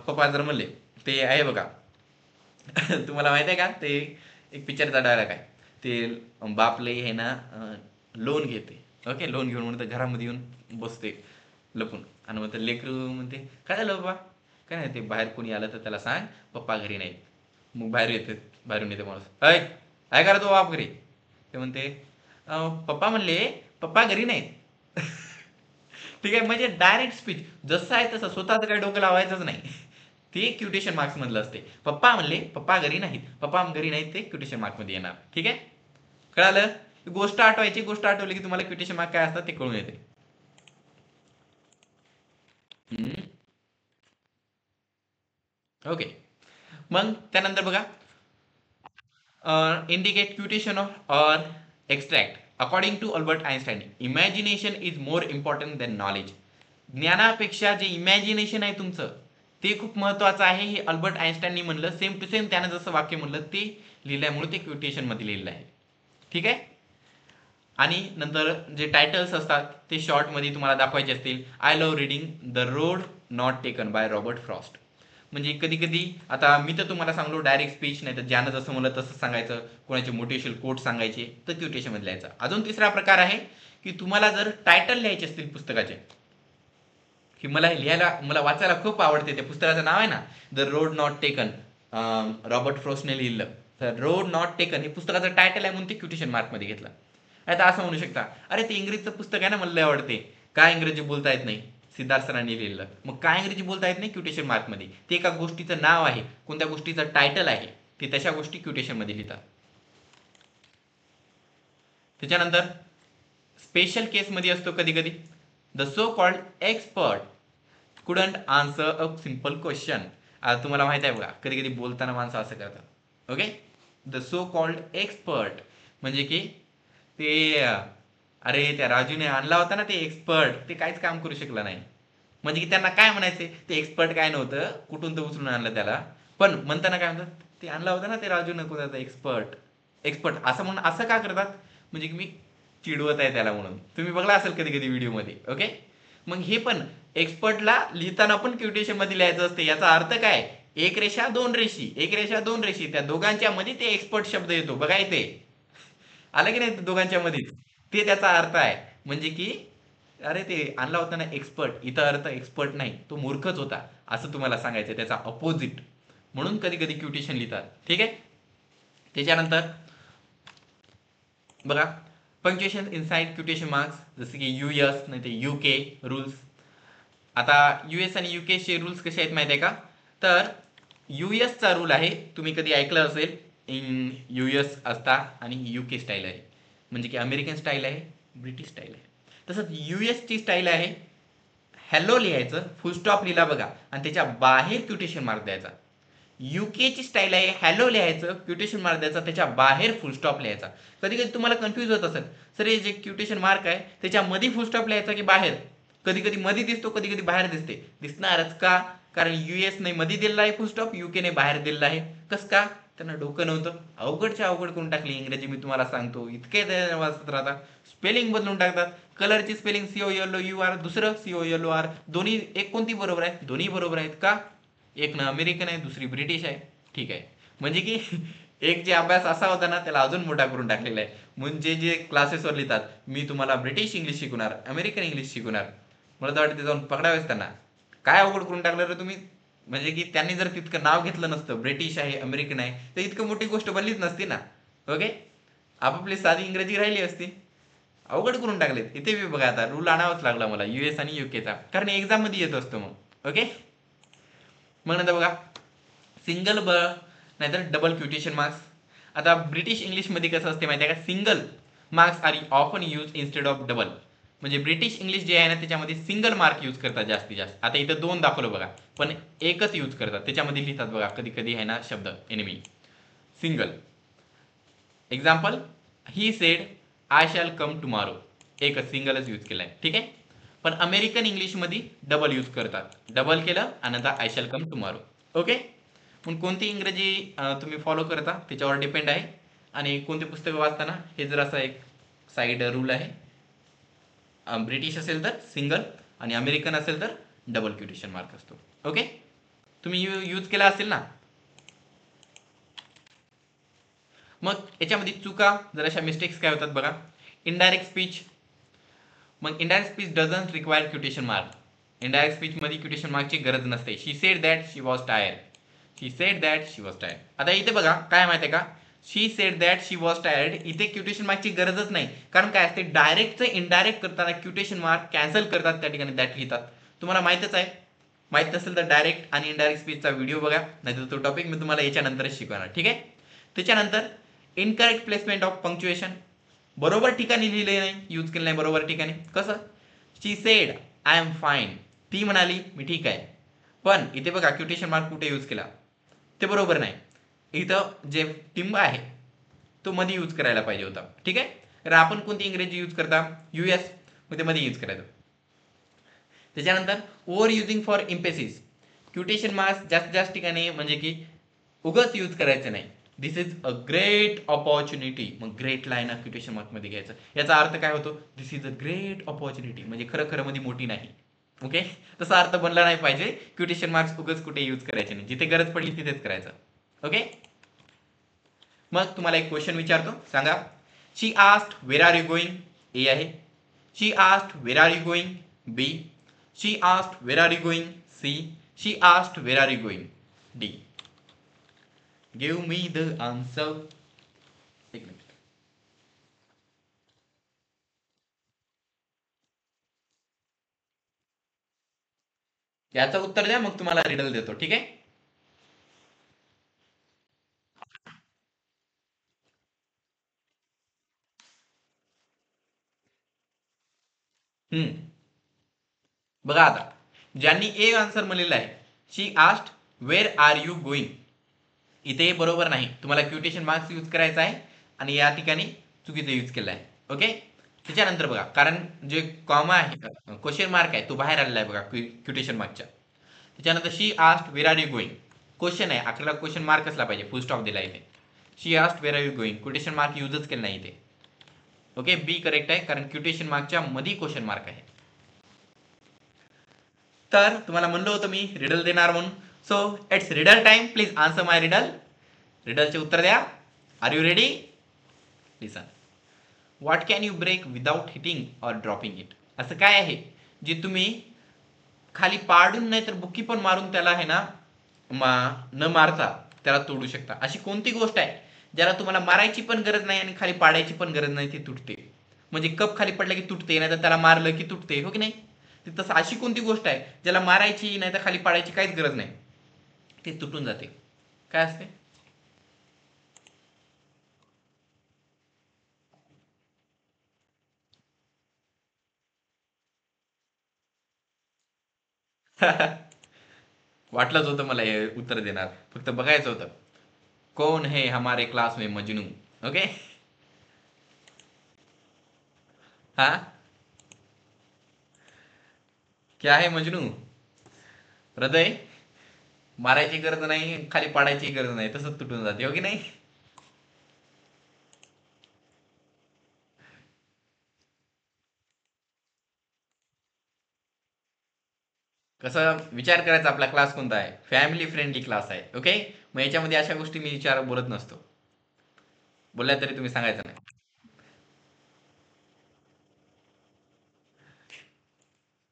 पप्पा जर म्हणले, ते आहे बघा तुम्हाला माहित आहे का, ते एक पिक्चरचा डायलॉग आहे, ते बापले हे ना लोन घेते. ओके, लोन घेऊन म्हणते घरामध्ये येऊन बसते लपून, आणि मग लेकरू म्हणते काय झालं बाबा, काय नाही, ते बाहेर कोणी आलं तर त्याला सांग पप्पा घरी नाहीत. मग बाहेरून येते माणूस, काय करा तो बाप घरी. ते म्हणते पप्पा म्हणले पप्पा घरी नाहीत. ठीक आहे, म्हणजे डायरेक्ट स्पीच जसं आहे तसं, स्वतःच काही डोकं लावायचंच नाही. ते क्युटेशन मार्क्स मधलं असते. पप्पा म्हणले पप्पा घरी नाहीत, पप्पा घरी नाहीत, ते क्युटेशन मार्क मध्ये येणार. ठीक आहे, कळालं. गोष्ट आठवायची, गोष्ट आठवली की तुम्हाला क्युटेशन मार्क काय असतात ते कळून येते. ओके, मग त्यानंतर बघा, indicate quotation or extract. According to Albert Einstein, imagination is more important than knowledge. ज्ञानापेक्षा जे इमॅजिनेशन आहे तुमचं ते खूप महत्वाचं आहे, हे अल्बर्ट आइन्स्टाईननी म्हणलं. सेम टू सेम त्यानं जसं वाक्य म्हणलं ते लिहिल्यामुळे ते क्युटेशन मध्ये लिहिलेलं आहे. ठीक आहे. आणि नंतर जे टायटल्स असतात ते शॉर्ट मध्ये तुम्हाला दाखवायचे असतील. I love reading the road not taken by Robert Frost. म्हणजे कधी कधी आता मी तर तुम्हाला सांगलो डायरेक्ट स्पीच, नाही तर ज्यानं जसं म्हणलं तसं सांगायचं, कोणाचे मोटिवेशनल कोट सांगायचे तर क्युटेशन मध्ये लिहायचं. अजून तिसरा प्रकार आहे की तुम्हाला जर टायटल लिहायचे असतील पुस्तकाचे, की मला हे लिहायला, मला वाचायला खूप आवडते, त्या पुस्तकाचं नाव आहे ना the road not taken, Robert फ्रॉस्टने लिहिलं, तर रोड नॉट टेकन हे पुस्तकाचं टायटल आहे म्हणून ते क्युटेशन मार्क मध्ये घेतलं. आता असं म्हणू शकता, अरे ते इंग्रजीचं पुस्तक आहे ना, मला आवडते, काय इंग्रजी बोलता येत नाही, सिद्धार्थ सरांनी लिहिलं. मग काय इंग्रजी बोलता येत नाही, क्युटेशन मार्क मध्ये. ते एका गोष्टीचं नाव आहे, कोणत्या गोष्टीचं टायटल आहे, ते तशा गोष्टी क्युटेशन मध्ये लिहितात. त्याच्यानंतर स्पेशल केस मध्ये असतो कधी कधी, the so called expert couldn't answer a simple question. आता तुम्हाला माहित आहे बघा, कधी कधी बोलताना माणसं असं करतात. Okay, the so called expert म्हणजे की ते अरे त्या राजूने आणला होता ना ते एक्सपर्ट, ते काहीच काम करू शकला नाही. म्हणजे की त्यांना काय म्हणायचे, ते एक्सपर्ट काय नव्हतं, कुठून तर उचलून आणलं त्याला. पण म्हणताना काय म्हणतात, ते आणला होता ना ते राजूने कोणाचा एक्सपर्ट, एक्सपर्ट असं म्हणून असं का करतात, म्हणजे की मी चिडवत आहे त्याला म्हणून. तुम्ही बघला असेल कधी कधी व्हिडिओमध्ये. ओके, मग हे पण एक्सपर्टला लिहिताना पण क्युटेशन मध्ये लिहायचं असते. याचा अर्थ काय, एक रेषा दोन रेषी, एक रेषा दोन रेषी, त्या दोघांच्या मध्ये ते एक्सपर्ट शब्द येतो बघा इथे. आलं की नाही दोघांच्या मध्ये, ते त्याचा अर्थ आहे. म्हणजे की अरे ते आणला होता ना एक्सपर्ट, इथं अर्थ एक्सपर्ट नाही, तो मूर्खच होता असं तुम्हाला सांगायचं, त्याचा अपोजिट. म्हणून कधी कधी क्युटेशन लिहितात. ठीक आहे. त्याच्यानंतर बघा, पंक्च्युएशन इनसाइड क्युटेशन मार्क्स, जसे की यूएस नाही ते यूके रूल्स. आता यूएस आणि यूके चे रूल्स कसे आहेत माहिती आहे का, तर यूएस चा रूल आहे, तुम्ही कधी ऐकलं असेल, इन यूएस असता आणि यूके स्टाईल आहे, म्हणजे की अमेरिकन स्टाईल आहे, ब्रिटिश स्टाईल आहे. तसंच यूएस ची स्टाईल आहे, हॅलो लिहायचं, फुल स्टॉप लिहिला बघा आणि त्याच्या बाहेर क्युटेशन मार्क द्यायचा. यूके ची स्टाईल आहे, हॅलो लिहायचं, क्युटेशन मार्क द्यायचा, त्याच्या बाहेर फुल स्टॉप लिहायचा. कधी कधी तुम्हाला कन्फ्युज होत असेल, सर हे जे क्युटेशन मार्क आहे त्याच्या मध्ये फुल स्टॉप लिहायचा की बाहेर. कधी कधी मध्ये दिसतो, कधी कधी बाहेर दिसते, दिसणारच का, कारण यूएस ने मध्ये दिलेला आहे फुल स्टॉप, यूके ने बाहेर दिलेला आहे. कस का, त्यांना डोकं नव्हतं, अवघडच्या अवघड करून टाकली इंग्रजी. मी तुम्हाला सांगतो, इतके वाचत राहतात, स्पेलिंग बदलून टाकतात. कलरची स्पेलिंग COLOUR, दुसरं COLOR, दोन्ही एक कोणती बरोबर आहे, दोन्ही बरोबर आहेत का, एक ना अमेरिकन आहे, दुसरी ब्रिटिश आहे. ठीक आहे, म्हणजे की एक जे अभ्यास असा होता ना, त्याला अजून मोठा करून टाकलेला आहे. म्हणजे जे क्लासेसवर लिहितात, मी तुम्हाला ब्रिटिश इंग्लिश शिकवणार, अमेरिकन इंग्लिश शिकवणार, मला तर वाटतं ते जाऊन पकडावेच त्यांना. काय अवघड करून टाकलं रे तुम्ही. म्हणजे की त्यांनी जर तितकं नाव घेतलं नसतं, ब्रिटिश आहे अमेरिकन आहे, तर इतकं मोठी गोष्ट बनलीच नसती ना. ओके, आपापली साधी इंग्रजी राहिली असती. अवघड करून टाकलेत इथे बी बघा. आता रूल आणावाच लागला मला यूएस आणि यूकेचा, कारण एक्झाम मध्ये येत असतो मग. ओके, मग नंतर बघा, सिंगल नाहीतर डबल क्युटेशन मार्क्स. आता ब्रिटिश इंग्लिश मध्ये कसं असते माहिती आहे का, single marks are often used instead of double. म्हणजे ब्रिटिश इंग्लिश जे आहे ना, त्याच्यामध्ये सिंगल मार्क यूज करतात जास्तीत जास्त. आता इथं दोन दाखवलं बघा, पण एकच यूज करतात, त्याच्यामध्ये लिहितात बघा कधी कधी आहे ना शब्द enemy, single. Example, he said I shall come tomorrow, एकच सिंगलच यूज केलाय. ठीक आहे. पण अमेरिकन इंग्लिश मध्ये डबल यूज करतात, डबल केलं आणि नंतर I shall come tomorrow. Okay, पण कोणती इंग्रजी तुम्ही फॉलो करता त्याच्यावर डिपेंड आहे, आणि कोणते पुस्तक वाचताना हे जर असा एक साईड रूल आहे. ब्रिटिश असेल तर सिंगल आणि अमेरिकन असेल तर डबल क्युटेशन मार्क असतो. ओके, तुम्ही यूज केला असेल ना. मग याच्यामध्ये चुका जर अशा मिस्टेक्स काय होतात बघा, इनडायरेक्ट स्पीच. मग indirect speech doesn't require quotation mark. Indirect speech मध्ये क्युटेशन मार्कची गरज नसते. She said that she was tired, she said that she was tired. आता इथे बघा काय माहिती आहे का, she said that she was tired, इथे क्युटेशन मार्कची गरजच नाही. कारण काय असते, डायरेक्टचं इनडायरेक्ट करताना क्युटेशन मार्क कॅन्सल करतात, त्या ठिकाणी दॅट लिहितात. तुम्हाला माहितच आहे. माहित नसेल तर डायरेक्ट आणि इनडायरेक्ट स्पीचचा व्हिडिओ बघा, नाहीतर तो टॉपिक मी तुम्हाला याच्यानंतरच शिकवणार. ठीक आहे. त्याच्यानंतर इनकरेक्ट प्लेसमेंट ऑफ पंक्च्युएशन, बरोबर ठिकाणी लिहिले नाही, यूज केलं नाही बरोबर ठिकाणी. कसं, शी सेड आय एम फाईन, ती म्हणाली मी ठीक आहे, पण इथे बघा क्युटेशन मार्क कुठे यूज केला, ते बरोबर नाही. इथं जे टिंब आहे तो मध्ये यूज करायला पाहिजे होता. ठीक आहे. तर आपण कोणती इंग्रजी यूज करता, यूएस, मग ते मध्ये यूज करायचं. त्याच्यानंतर over using for emphasis, quotation marks जास्त जास्त ठिकाणी म्हणजे की उगच यूज करायचं नाही. This is a great opportunity, मग ग्रेट लाईन क्युटेशन मार्क मध्ये घ्यायचं. याचा अर्थ काय होतो, this is a great opportunity, म्हणजे खरं खरं मध्ये मोठी नाही. ओके, तसा अर्थ बनला नाही पाहिजे. क्युटेशन मार्क्स उगच कुठे यूज करायचे नाही, जिथे गरज पडली तिथेच करायचं. ओके, मग तुम्हाला एक क्वेश्चन विचारतो, सांगा. She asked where are you going, A आहे. She asked where are you going, B. She asked where are you going, C. She asked where are you going, D. Give me the answer. एक minute. याचं उत्तर द्या, मग तुम्हाला riddle देतो. ठीक आहे. हम्म बघा आता, ज्यांनी ए आन्सर म्हणलेला आहे, शी आस्ट वेर आर यू गोईंग, इथे बरोबर नाही, तुम्हाला क्युटेशन मार्क्स यूज करायचा आहे आणि या ठिकाणी चुकीचं यूज केलं आहे. ओके. त्याच्यानंतर बघा, कारण जे कॉमा आहे, क्वेश्चन मार्क आहे, तो बाहेर आलेला आहे बघा क्युटेशन मार्कच्या. त्याच्यानंतर शी आस्ट वेर आर यू गोईंग, क्वेश्चन आहे, आपल्याला क्वेश्चन मार्क असला पाहिजे, फुल स्टॉप दिला इथे. शी आस्ट वेर आर यू गोईंग, क्युटेशन मार्क यूजच केलं नाही इथे. ओके, बी करेक्ट आहे, कारण क्युटेशन मार्कच्या मध्ये क्वेश्चन मार्क आहे. तर तुम्हाला म्हणलं होतं मी रिडल देणार म्हणून. So it's riddle time, please answer my riddle. रिडलचे उत्तर द्या. Are you ready? Listen. What can you break without hitting or dropping it, असं काय आहे जे तुम्ही खाली पाडून नाही तर बुक्की पण मारून त्याला आहे ना, न मारता त्याला तोडू शकता. अशी कोणती गोष्ट आहे ज्याला तुम्हाला मारायची पण गरज नाही आणि खाली पाडायची पण गरज नाही, ती तुटते? म्हणजे कप खाली पडला की तुटते, नाही तर त्याला मारलं की तुटते, हो की नाही? ती तसं अशी कोणती गोष्ट आहे ज्याला मारायची नाही तर खाली पाडायची काहीच गरज नाही, ते तुटून जाते? काय असते? वाटलंच होतं मला हे उत्तर देणार, फक्त बघायचं होतं कोण है हमारे क्लास में मजनू. ओके. हा, क्या है मजनू? हृदय. मारायची गरज नाही, खाली पाडायची गरज नाही, तसंच तुटून जाते, हो की नाही? कसं विचार करायचा, आपला क्लास कोणता आहे? फॅमिली फ्रेंडली क्लास आहे. ओके. मग याच्यामध्ये अशा गोष्टी मी विचार बोलत नसतो. बोलल्या तरी तुम्ही सांगायचं नाही.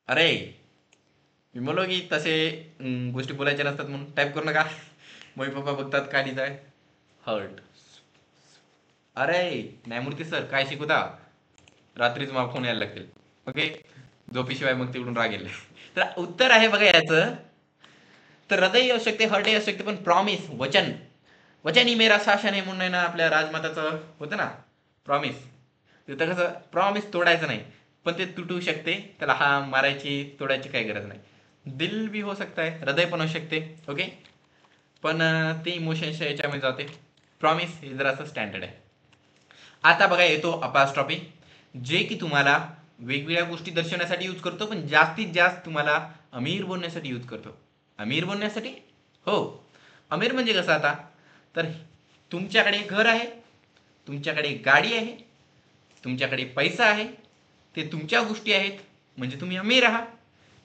अरे, मी म्हणलो की तसे गोष्टी बोलायच्या नसतात म्हणून टाईप करू नका. मम्मी पप्पा बघतात काय लिहित आहे. हर्ट. अरे, न्यायमूर्ती सर काय शिकवता? रात्रीच मला फोन यायला लागतील. ओके. झोपीशिवाय मग तिकडून राग येईल. तर उत्तर आहे बघा याचं, तर हृदय असू शकते, हर्ट असू शकते, पण प्रॉमिस, वचन. वचन ही मेरा शासन आहे म्हणून आहे ना, आपल्या राजमाताचं होतं ना प्रॉमिस. तिथं कसं प्रॉमिस तोडायचं नाही, पण ते तुटू शकते, त्याला हा मारायची तोडायची काही गरज नाही. दिल भी हो सकता है, हृदय पण होऊ शकते. ओके. पण ते इमोशन्सच्या याच्यामध्ये जाते. प्रॉमिस हे जरासं स्टँडर्ड आहे. आता बघा येतो अपास्ट्रॉफी, जे की तुम्हाला वेगवेगळ्या गोष्टी दर्शवण्यासाठी यूज करतो, पण जास्तीत जास्त तुम्हाला अमीर बनण्यासाठी यूज करतो. अमीर बनण्यासाठी? हो. अमीर म्हणजे कसं आता, तर तुमच्याकडे घर आहे, तुमच्याकडे गाडी आहे, तुमच्याकडे पैसा आहे, ते तुमच्या गोष्टी आहेत, म्हणजे तुम्ही अमीर आहात.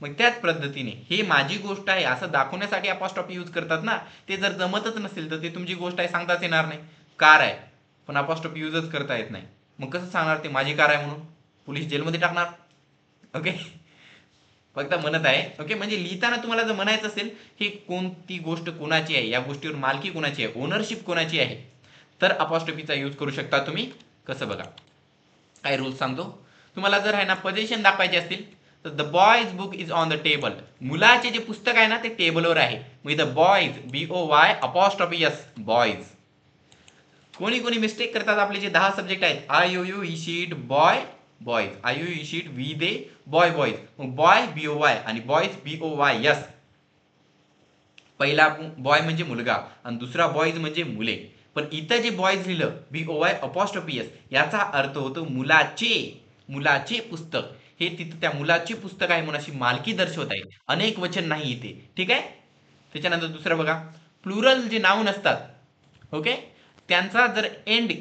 मग त्याच पद्धतीने हे माझी गोष्ट आहे असं दाखवण्यासाठी अपॉस्ट्रॉफी यूज करतात ना. ते जर जमतच नसेल तर ते तुमची गोष्ट आहे सांगताच येणार नाही. कार आहे, पण अपॉस्ट्रॉफी यूजच करता येत नाही, मग कसं सांगणार ते माझी कार आहे म्हणून? पोलीस जेलमध्ये टाकणार. ओके. फक्त म्हणत आहे. ओके, म्हणजे लिहिताना तुम्हाला जर म्हणायचं असेल की कोणती गोष्ट कोणाची आहे, या गोष्टीवर मालकी कोणाची आहे, ओनरशिप कोणाची आहे, तर अपॉस्ट्रॉफीचा यूज करू शकता तुम्ही. कसं बघा, काय रूल सांगतो तुम्हाला. जर आहे ना पोझिशन दाखवायची असतील, तर the boys book is on the table, मुलाचे जे पुस्तक आहे ना ते टेबलवर आहे. मग इथं boys, BOY apostrophe yes, boys. कोणी कोणी मिस्टेक करतात, आपले जे 10 सब्जेक्ट आहेत, IOU, e sheet, boy, boys, IOU, e sheet, वी दे, बॉय, बॉयज. मग बॉय BOY आणि बॉयज BOY यस. पहिला बॉय म्हणजे मुलगा आणि दुसरा बॉयज म्हणजे मुले. पण इथं जे बॉयज लिहिलं BOY अपॉस्ट्रॉफी यस, याचा अर्थ होतो मुलाचे, मुलाचे पुस्तक. हे तिथं त्या मुलाचे पुस्तक आहे म्हणून अशी मालकी दर्शवत आहे, अनेक वचन नाही इथे. ठीक आहे. त्याच्यानंतर दुसरं बघा, प्लुरल जे नाऊन असतात, ओके, त्यांचा जर एंड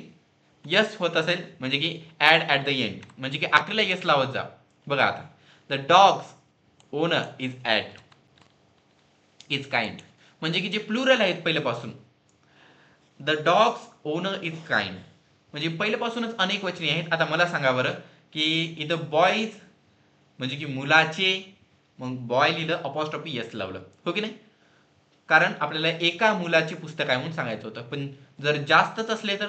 यस होत असेल, म्हणजे की ऍड ॲट द एंड, म्हणजे की अखेरला यस लावत जा. बघा आता, the dogs owner is at, is kind, म्हणजे की जे प्लुरल आहेत पहिल्यापासून, the dogs owner is kind, म्हणजे पहिल्यापासूनच अनेक वचने आहेत. आता मला सांगा बरं की इथं बॉईज म्हणजे की मुलाचे, मग बॉय लिहिलं, अपॉस्ट्रॉफी यस लावलं, हो की नाही? कारण आपल्याला एका मुलाचे पुस्तक आहे म्हणून सांगायचं होतं. पण जर जास्तच असले तर,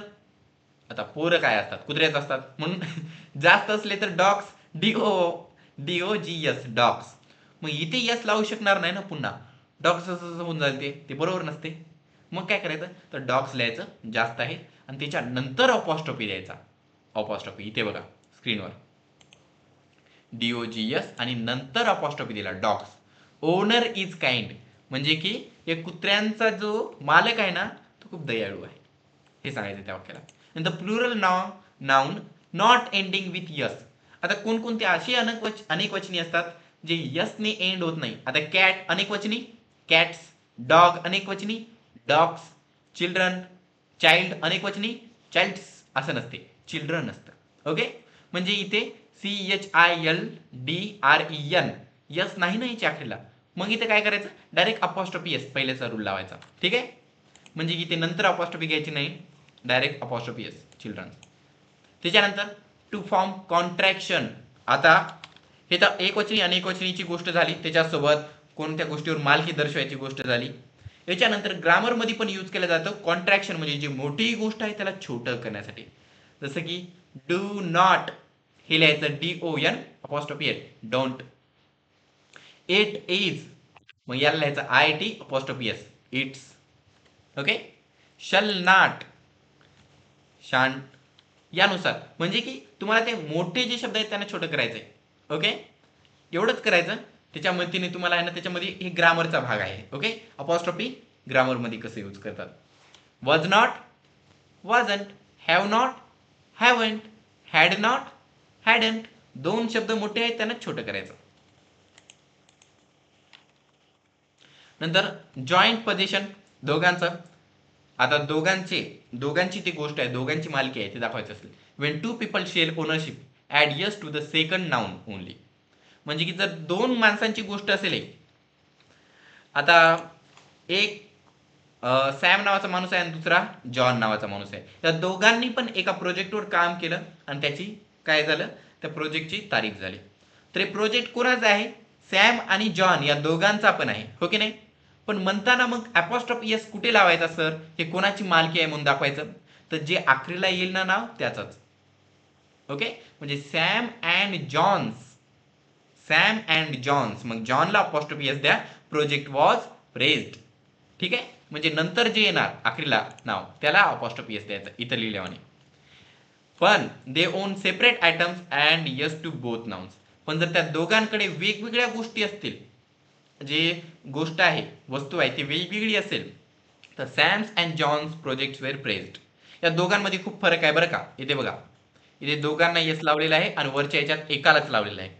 आता पोरं काय असतात, कुत्र्याच असतात म्हणून जास्त असले तर डॉग्स, DOGS, डॉग्स. मग इथे यस लावू शकणार नाही ना पुन्हा, डॉग्स होऊन जाईल, ते बरोबर नसते. मग काय करायचं, तर डॉग्स लिहायचं जास्त आहे आणि त्याच्यानंतर अपॉस्ट्रॉफी द्यायचा. अपॉस्ट्रॉफी इथे बघा स्क्रीनवर, DOGS आणि नंतर अपॉस्ट्रॉफी दिला डॉग्स. ओनर इज काइंड म्हणजे की या कुत्र्यांचा जो मालक आहे ना तो खूप दयाळू आहे हे सांगायचं त्या वाक्याला. नंतर plural noun not ending with yes. आता कोणकोणते अशी अनेकवचनी असतात जे यसने एंड होत नाही. आता कॅट अनेकवचनी कॅट्स, डॉग अनेकवचनी डॉग्स, चिल्ड्रन चाइल्ड अनेकवचनी चाइल्ड्स असं नसते, चिल्ड्रन असतं. ओके, म्हणजे इथे CHILDREN यस नाही ना याच्या आखरीला, मग इथे काय करायचं डायरेक्ट अपॉस्ट्रॉफी एस पहिल्याचा रूल लावायचा. ठीक आहे, म्हणजे इथे नंतर अपॉस्ट्रॉफी घ्यायची नाही, डायरेक्ट अपॉस्ट्रॉफी एस चिल्ड्रन. त्याच्यानंतर टू फॉर्म कॉन्ट्रॅक्शन. आता हे तर एकवचनी अनेकवचनीची गोष्ट झाली, त्याच्यासोबत कोणत्या गोष्टीवर मालकी दर्शवायची गोष्ट झाली. याच्यानंतर ग्रामरमध्ये पण यूज केलं जातं कॉन्ट्रॅक्शन, म्हणजे जी मोठी गोष्ट आहे त्याला छोटं करण्यासाठी. जसं की डू नॉट हे लिहायचं DON apostrophe t, don't. It is मग याला लिहायचं IT apostrophe s, it's. Okay, shall not shan't यानुसार, म्हणजे की तुम्हाला ते मोठे जे शब्द आहेत त्यांना छोटं करायचंय. ओके, एवढंच करायचं. त्याच्या मदतीने तुम्हाला आहे ना त्याच्यामध्ये हे ग्रामरचा भाग आहे. ओके, अपॉस्ट्रॉफी ग्रामरमध्ये कसं यूज करतात. Was not wasn't, have not haven't, had not hadn't. दोन शब्द मोठे आहेत त्यांना छोटं करायचं. नंतर जॉईंट पोझिशन दोघांचं. आता दोघांची ती गोष्ट आहे, दोघांची मालकी आहे ते दाखवायचं असेल. When two people share ownership add yes to the second noun only. म्हणजे की जर दोन माणसांची गोष्ट असेल, आता एक सॅम नावाचा माणूस आहे आणि दुसरा जॉन नावाचा माणूस आहे, त्या दोघांनी पण एका प्रोजेक्टवर काम केलं आणि त्याची काय झालं, त्या प्रोजेक्टची तारीख झाली. तर हे प्रोजेक्ट कोणाचा आहे, सॅम आणि जॉन या दोघांचा पण आहे, हो की नाही. पण म्हणताना मग अपॉस्ट्रॉफी एस कुठे लावायचा सर, हे कोणाची मालकी आहे म्हणून दाखवायचं, तर जे आखरीला येईल ना नाव त्याचाच. ओके, म्हणजे सॅम अँड जॉन्स, मग जॉनला अपॉस्ट्रॉफी एस द्या, प्रोजेक्ट वॉज प्रेज्ड. ठीक आहे, म्हणजे नंतर जे येणार आखरीला नाव त्याला अपॉस्ट्रॉफी एस द्यायचं इथं लिहिल्याने. पण they own separate items and yes to both nouns. पण जर त्या दोघांकडे वेगवेगळ्या गोष्टी असतील, जे गोष्ट आहे वस्तू आहे ती वेगवेगळी असेल, तर Sam's and John's projects were praised. या दोघांमध्ये खूप फरक आहे बरं का. इथे बघा, इथे दोघांना यस लावलेला आहे आणि वरच्या याच्यात एकालाच लावलेला आहे.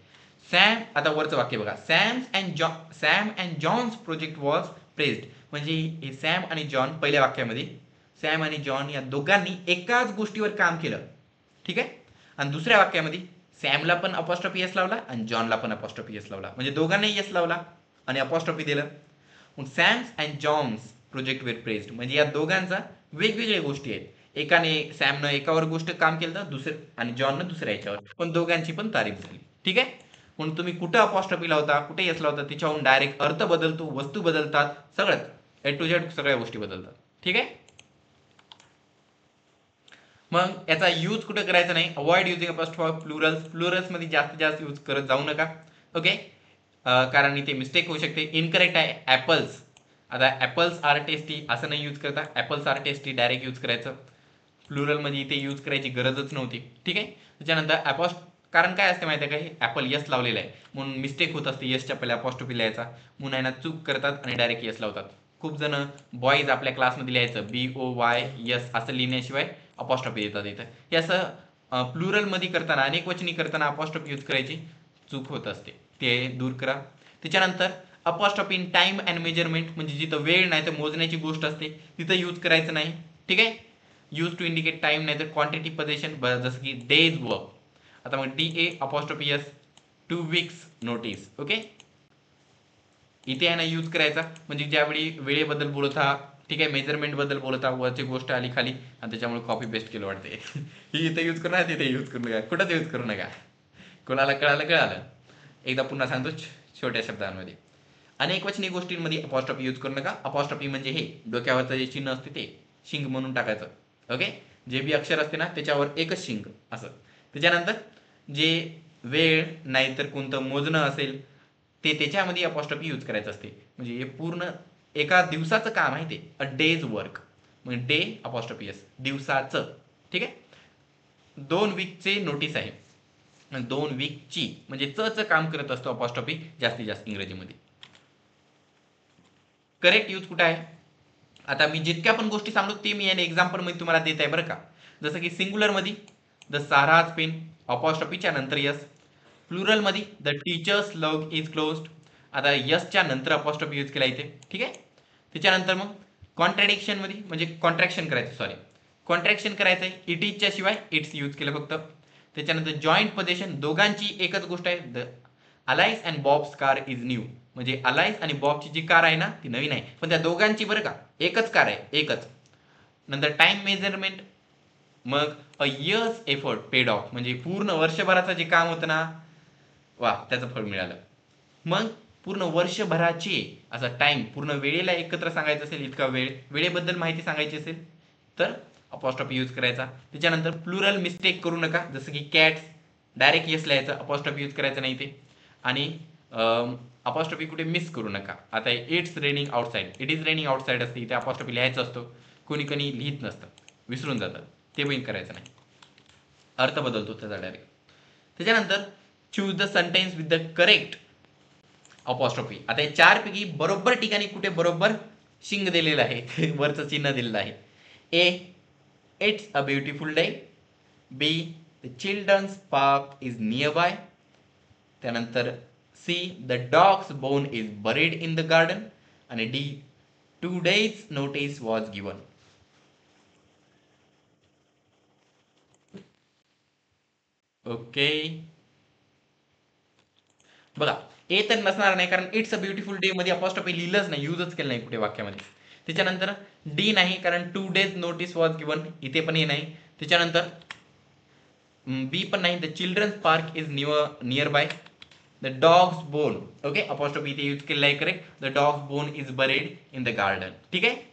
सॅम, आता वरचं वाक्य बघा, Sam and John's project was praised, म्हणजे हे सॅम आणि जॉन पहिल्या वाक्यामध्ये सॅम आणि जॉन या दोघांनी एकाच गोष्टीवर काम केलं. ठीक आहे, आणि दुसऱ्या वाक्यामध्ये सॅमला पण अपॉस्ट्रॉफी एस लावला आणि जॉनला पण अपॉस्ट्रॉफी एस लावला, म्हणजे दोघांनाही एस लावला आणि अपॉस्ट्रॉफी दिलं. मग Sam's and John's project were praised, म्हणजे या दोघांचा वेगवेगळ्या गोष्टी आहेत. एकाने सॅमनं एकावर गोष्ट काम केलं तर दुसरं आणि जॉननं दुसऱ्या याच्यावर, पण दोघांची पण तारीफ झाली. ठीक आहे, म्हणून तुम्ही कुठं अपॉस्ट्रॉफी लावता कुठे यस लावता त्याच्याहून डायरेक्ट अर्थ बदलतो, वस्तू बदलतात, सगळं A to Z सगळ्या गोष्टी बदलतात. ठीक आहे, मग याचा यूज कुठं करायचा नाही, अवॉइड युजिंग अपॉस्ट्रॉफी प्लुरल्स मध्ये जास्तीत जास्त यूज करत जाऊ नका. ओके, कारण इथे मिस्टेक होऊ शकते. इनकरेक्ट आहे ॲपल्स. आता ॲपल्स आर टेस्टी असं नाही यूज करता, apples are tasty direct use करायचं. प्लुरलमध्ये इथे यूज करायची गरजच नव्हती. ठीक आहे, त्याच्यानंतर कारण काय असते माहिती आहे का, ॲपल यस लावलेला आहे म्हणून मिस्टेक होत असते, यसच्या पहिले अपॉस्ट्रॉफी लिहायचा म्हणून आहे ना चूक करतात आणि डायरेक्ट यस लावतात. खूप जण बॉईज आपल्या क्लासमध्ये लिहायचं BOYS असं लिहिण्याशिवाय अपॉस्ट्रॉफी देतात. इथं हे असं प्लुरलमध्ये करताना अनेकवचनी करताना अपॉस्ट्रॉफी यूज करायची चूक होत असते, ते दूर करा. त्याच्यानंतर apostrophe in time and measurement, म्हणजे जिथं वेळ नाही तर मोजण्याची गोष्ट असते तिथं यूज करायचं नाही. ठीक आहे, यूज टू इंडिकेट टाइम नाही तर क्वांटिटी पोझिशन, जसं की डेज वर्क. आता मग DA apostrophe S 2 weeks notice. Okay, इथे आहे ना यूज करायचा, म्हणजे ज्यावेळी वेळेबद्दल बोलत आहात, ठीक आहे, मेजरमेंट बद्दल बोलत आहात, वरची गोष्ट आली खाली आणि त्याच्यामुळे कॉपी पेस्ट केलं वाटते. ही इथे यूज करू नका, तिथे यूज करू नका, कुठंच यूज करू नका. कोणाला कळालं. एकदा पुन्हा सांगतो छोट्या शब्दांमध्ये. अनेकवचनी गोष्टींमध्ये अपॉस्ट्रॉफी यूज करू नका. अपॉस्ट्रॉफी म्हणजे हे डोक्यावरचं जे चिन्ह असते ते शिंग म्हणून टाकायचं. ओके, जे बी अक्षर असते ना त्याच्यावर एकच शिंग असं. त्याच्यानंतर जे वेळ नाहीतर कोणतं मोजणं असेल ते त्याच्यामध्ये अपॉस्ट्रॉफी यूज करायचं असते, म्हणजे हे पूर्ण एका दिवसाचं काम आहे ते, अ डेज वर्क, म्हणजे डे अपॉस्ट्रॉफी एस दिवसाचं. ठीक आहे, 2 weekचे नोटीस आहे. 2 वीकची म्हणजे च काम करत असतो अपॉस्ट्रॉफी जास्तीत जास्त इंग्रजीमध्ये. करेक्ट यूज कुठे आहे? आता मी जितक्या पण गोष्टी सांगतो ते मी याने एक्झाम्पल मध्ये तुम्हाला देत आहे बरं का. जसं की सिंग्युलर मध्ये द साराज पेन अपॉस्ट्रॉफीच्या नंतर यस. प्लुरल मध्ये द टीचर्स लग इज क्लोज्ड. आता यसच्या नंतर अपॉस्ट्रॉफी यूज केला इथे, ठीक आहे. त्याच्यानंतर मग कॉन्ट्रॅडिक्शन मध्ये म्हणजे कॉन्ट्रॅक्शन करायचं, सॉरी कॉन्ट्रॅक्शन करायचं आहे, इट इजच्या शिवाय इट्स यूज केलं फक्त. त्याच्यानंतर जॉईंट पोझिशन दोघांची एकच गोष्ट आहे, the Alice and bobs car is new. म्हणजे अलाइस आणि बॉबची जी कार आहे ना ती नवीन आहे, पण त्या दोघांची बरं का एकच कार आहे, एकच. नंतर टाइम मेजरमेंट, मग अ इयर्स एफर्ट पेड ऑफ, म्हणजे पूर्ण वर्षभराचं जे काम होतं ना, वा त्याचं फळ मिळालं. मग पूर्ण वर्षभराची असा टाइम पूर्ण वेळेला एकत्र सांगायचं असेल, इतका वेळेबद्दल माहिती सांगायची असेल तर अपॉस्ट्रॉफी यूज करायचा. त्याच्यानंतर प्लुरल मिस्टेक करू नका, जसं की कॅट्स डायरेक्ट येस लिहायचं, अपॉस्ट्रॉफी यूज करायचं नाही ते. आणि अपॉस्ट्रॉफी कुठे मिस करू नका. आता it's raining outside, it is raining outside असते, इथे अपॉस्ट्रॉफी लिहायचं असतो, कोणी कोणी लिहित नसतं, विसरून जातं, ते पण करायचं नाही, अर्थ बदलतो त्याचा डायरेक्ट. त्याच्यानंतर choose the sentence with the correct apostrophe. आता हे 4 पैकी बरोबर ठिकाणी कुठे बरोबर शिंग दिलेलं आहे वरचं चिन्ह दिलेलं आहे. A it's a beautiful day. B the children's park is nearby. त्यानंतर C the dog's bone is buried in the garden. आणि D 2 days notice was given. Okay, बघा ए तर नसणार नाही, कारण इट्स अ ब्युटिफुल डे मध्ये apostrophe लिहिलंच नाही, यूजच केलं नाही कुठे वाक्यामध्ये. त्याच्यानंतर डी नाही, कारण 2 days नोटीस वॉज गिवन, इथे पण हे नाही. त्याच्यानंतर बी पण नाही, the children's park is nearby. The dog's bone, okay apostrophe इथे यूज केलेला आहे correct. The dog's bone is buried in the garden, ठीक आहे.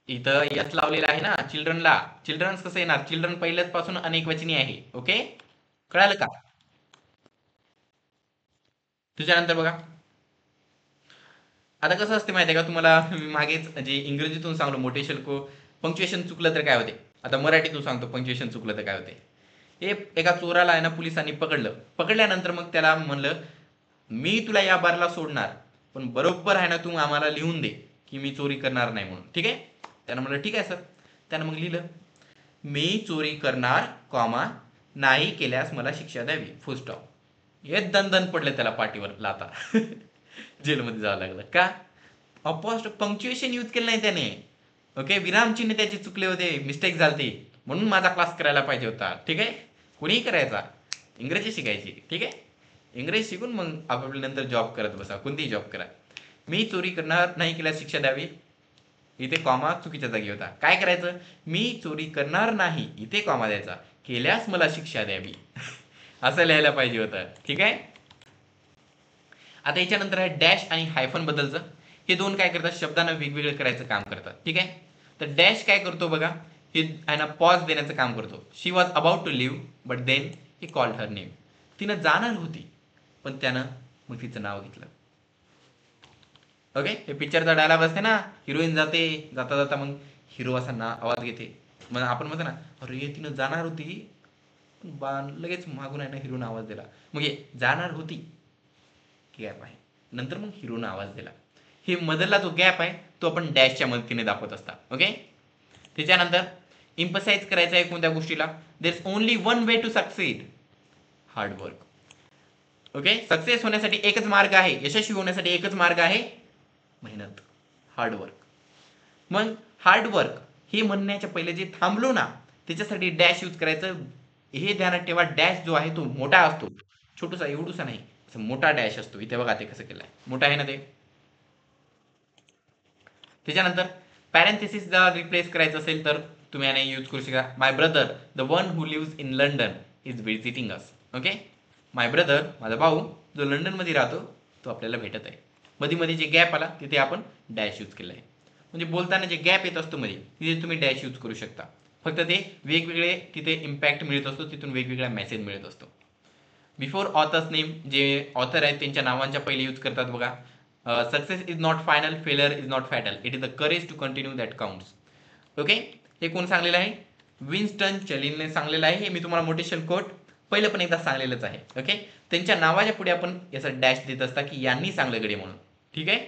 इथं यस लावलेला आहे ना चिल्ड्रनला. चिल्ड्रन्स कसं येणार, चिल्ड्रन पहिल्याच पासून अनेक वचनी आहे, ओके कळालं का. त्याच्यानंतर बघा, आता कसं असते माहिती आहे का तुम्हाला, मागेच जे इंग्रजीतून सांगलो मोटेशन को पंक्च्युएशन चुकलं तर काय होते, आता मराठीतून सांगतो पंक्च्युएशन चुकलं तर काय होते. एका चोराला आहे ना पोलिसांनी पकडलं, पकडल्यानंतर मग त्याला म्हणलं मी तुला या बारला सोडणार, पण बरोबर आहे ना तू आम्हाला लिहून दे की मी चोरी करणार नाही म्हणून, ठीक आहे. त्यानं म्हणलं ठीक आहे सर. त्यानं मग लिहिलं मी चोरी करणार कॉमा नाही केल्यास मला शिक्षा द्यावी फुल स्टॉप. हे दन पडलं त्याला पाठीवर लाता जेलमध्ये जावं लागलं का, अपॉस्ट पंक्च्युएशन यूज केलं नाही त्याने, ओके विरामचिन्ह त्याचे चुकले होते, मिस्टेक झालती, म्हणून माझा क्लास करायला पाहिजे होता, ठीक आहे. कुणीही करायचा, इंग्रजी शिकायची, ठीक आहे. इंग्रजी शिकून मग आपल्या नंतर जॉब करत बसा, कोणतीही जॉब करा. मी चोरी करणार नाही केल्यास शिक्षा द्यावी, इथे कॉमा चुकीच्या जागी होता. काय करायचं, मी चोरी करणार नाही, इथे कॉमा द्यायचा, केल्यास मला शिक्षा द्यावी असं लिहायला पाहिजे होतं, ठीक आहे. आता याच्यानंतर आहे डॅश आणि हायफन बद्दलचं. हे दोन काय करतात, शब्दांना वेगवेगळे करायचं काम करतात, ठीक आहे. तर डॅश काय करतो बघा, हे आहे ना पॉज देण्याचं काम करतो. She was about to leave but then he called her name. तिनं जाणार होती पण त्यानं मग तिचं नाव घेतलं. ओके, हे पिक्चरचा डायलॉग असते ना, हिरोईन जाते, जाता जाता मग हिरो असा ना आवाज घेते, मग आपण म्हणतो ना अरे तिनं जाणार होती, लगेच मागून आहे ना हिरोनं आवाज दिला, मग हे जाणार होती गॅप आहे, नंतर मग हिरोनं आवाज दिला. हे मधला जो गॅप आहे तो आपण डॅशच्या मदतीने दाखवत असतात, ओके. त्याच्यानंतर इम्पसाइज करायचं आहे कोणत्या गोष्टीला, there is only one way to succeed, hard work. Okay, success होण्यासाठी एकच मार्ग आहे, यशस्वी होण्यासाठी एकच मार्ग आहे, मेहनत, हार्डवर्क. मग हार्डवर्क हे म्हणण्याच्या पहिले जे थांबलो ना त्याच्यासाठी डॅश यूज करायचं. हे ध्यानात ठेवा, डॅश जो आहे तो मोठा असतो, छोटूसा एवढूसा नाही, असं मोठा डॅश असतो. इथे बघा ते कसं केलंय, मोठा आहे ना ते. त्याच्यानंतर पॅरेंथेसिस जर रिप्लेस करायचं असेल तर तुम्ही याने यूज करू शकता, my brother the one who lives in London is visiting us. Okay, my brother माझा भाऊ जो लंडनमध्ये राहतो तो आपल्याला भेटत आहे. मध्ये मध्ये जे गॅप आला तिथे आपण डॅश यूज केलं आहे. म्हणजे बोलताना जे गॅप येत असतो मध्ये तिथे तुम्ही डॅश यूज करू शकता. फक्त ते वेगवेगळे तिथे इम्पॅक्ट मिळत असतो, तिथून वेगवेगळा मेसेज मिळत असतो. बिफोर ऑथर्स नेम, जे ऑथर आहेत त्यांच्या नावांच्या पहिले यूज करतात बघा. Success is not final, failure is not fatal, it is the courage to continue that counts. Okay, हे कोण सांगलेलं आहे, विन्स्टन चर्चिलने सांगलेलं आहे. हे मी तुम्हाला मोटिवेशन कोट पहिलं पण एकदा सांगलेलंच आहे. ओके, त्यांच्या नावाच्या पुढे आपण याचा डॅश देत असता की यांनी सांगलं गडे म्हणून. ठीक आहे,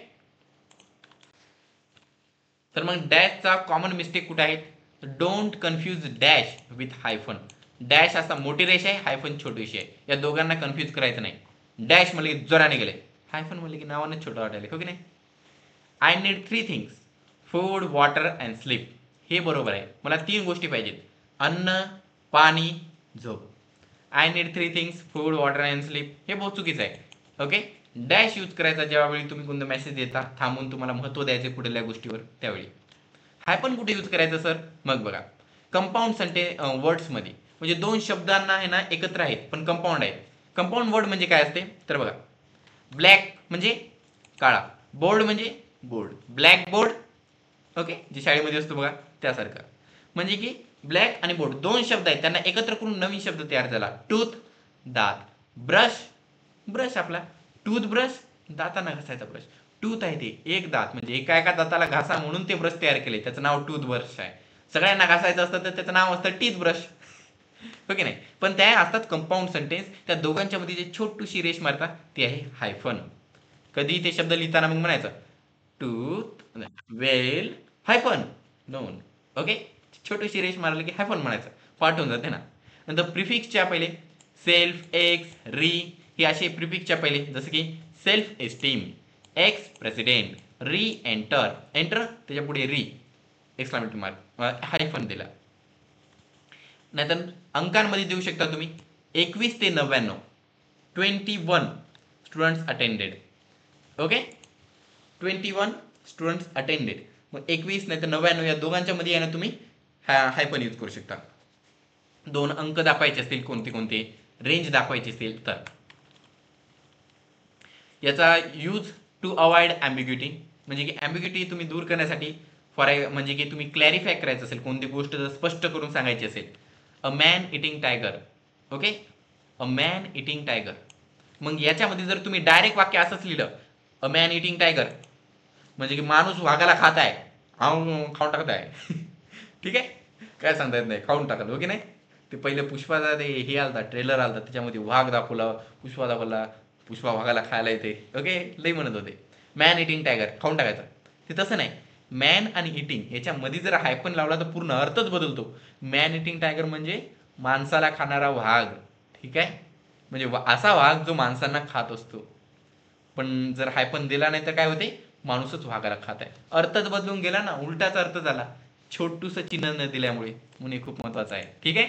तर मग डॅशचा कॉमन मिस्टेक कुठे आहे? Don't confuse dash with hyphen. Dash असा मोठी रेष आहे, हायफन छोटी रेष आहे. या दोघांना कन्फ्यूज करायचं नाही. डॅश म्हणले की जोराने गेले, हायफन म्हणले की नावाने छोटं वाटायला, हो की नाही? I need 3 things, food, water and sleep. हे बरोबर आहे, मला 3 गोष्टी पाहिजेत, अन्न, पाणी, झोप. I need 3 things, food, water and sleep. हे बहुत चुकीचं आहे. ओके, डॅश यूज करायचा ज्यावेळी तुम्ही कोणता मेसेज देता, थांबून तुम्हाला महत्त्व द्यायचे पुढल्या गोष्टीवर, त्यावेळी. हायफन कुठे यूज करायचं सर? मग बघा, कंपाऊंड वर्ड्समध्ये, म्हणजे दोन शब्दांना आहे ना एकत्र आहेत पण कंपाऊंड आहेत. कंपाऊंड वर्ड म्हणजे काय असते तर बघा, ब्लॅक म्हणजे काळा, बोर्ड म्हणजे बोर्ड, ब्लॅक बोर्ड. ओके, जे शाळेमध्ये असतो बघा त्यासारखं. म्हणजे की ब्लॅक आणि बोर्ड दोन शब्द आहेत, त्यांना एकत्र करून नवीन शब्द तयार झाला. टूथ, दात. ब्रश, ब्रश आपला. टूथब्रश, दातांना घासायचा ब्रश. टूथ आहे ते एक दात, म्हणजे एका एका दाताला घासा म्हणून ते ब्रश तयार केले, त्याचं नाव टूथब्रश आहे. सगळ्यांना घासायचं असतं तर त्याचं नाव असतं टीथ ब्रश, हो की नाही? पण त्या असतात कंपाऊंड सेंटेन्स, त्या दोघांच्या मध्ये जे छोटीशी रेष मारतात ती आहे हायफन. कधी ते शब्द लिहिताना मग म्हणायचं टूथ, वेल, हायफन, नोन. ओके, छोटीशी रेष मारली की हायफन म्हणायचं, पाठवून जाते ना. नंतर प्रिफिक्सच्या पहिले सेल्फ, एक्स, री, हे असे प्रिफिक्सच्या पहिले, जसं की सेल्फ एस्टीम, एक्स प्रेसिडेंट, री एंटर, एंटर त्याच्या पुढे री एक्सक्लामेटरी मार्क, हायफन दिला. नाहीतर अंकांमध्ये देऊ शकता तुम्ही 21 ते 99, 21 students attended. Okay, 21 students attended. मग 21 नाही तर 99 या दोघांच्या मध्ये आहे ना तुम्ही हायफन यूज करू शकता. दोन अंक दाखवायचे असतील, कोणते कोणते रेंज दाखवायची असेल तर. याचा यूज टू अवॉइड ॲम्बिग्युटी, म्हणजे की ॲम्बिग्युटी तुम्ही दूर करण्यासाठी, म्हणजे की तुम्ही क्लॅरिफाय करायचं असेल, कोणती गोष्ट जर स्पष्ट करून सांगायची असेल. A man eating tiger. Okay, a man eating tiger. मग याच्यामध्ये जर तुम्ही डायरेक्ट वाक्य असंच लिहिलं, अ मॅन इटिंग टायगर, म्हणजे की माणूस वाघाला खात आहे, खाऊन टाकत आहे. ठीक आहे, काय सांगता येत नाही, खाऊन टाकलं, हो की नाही? ते पहिले पुष्पाचा ते हे आलता, ट्रेलर आलता, त्याच्यामध्ये वाघ दाखवला, पुष्पा दाखवला, पुष्पा वाघाला खायला येते. ओके, लई म्हणत होते मॅन इटिंग टायगर, खाऊन टाकायचं. ते तसं नाही, मॅन आणि इटिंग याच्यामध्ये जर हायफन लावला तर पूर्ण अर्थच बदलतो. मॅन इटिंग टायगर म्हणजे माणसाला खाणारा वाघ. ठीक आहे, म्हणजे असा वाघ जो माणसांना खात असतो. पण जर हायफन दिला नाही तर काय होते, माणूसच वाघाला खात आहे, अर्थच बदलून गेला ना, उलटाच अर्थ झाला छोटूस चिन्ह न दिल्यामुळे. म्हणून हे खूप महत्वाचं आहे. ठीक आहे,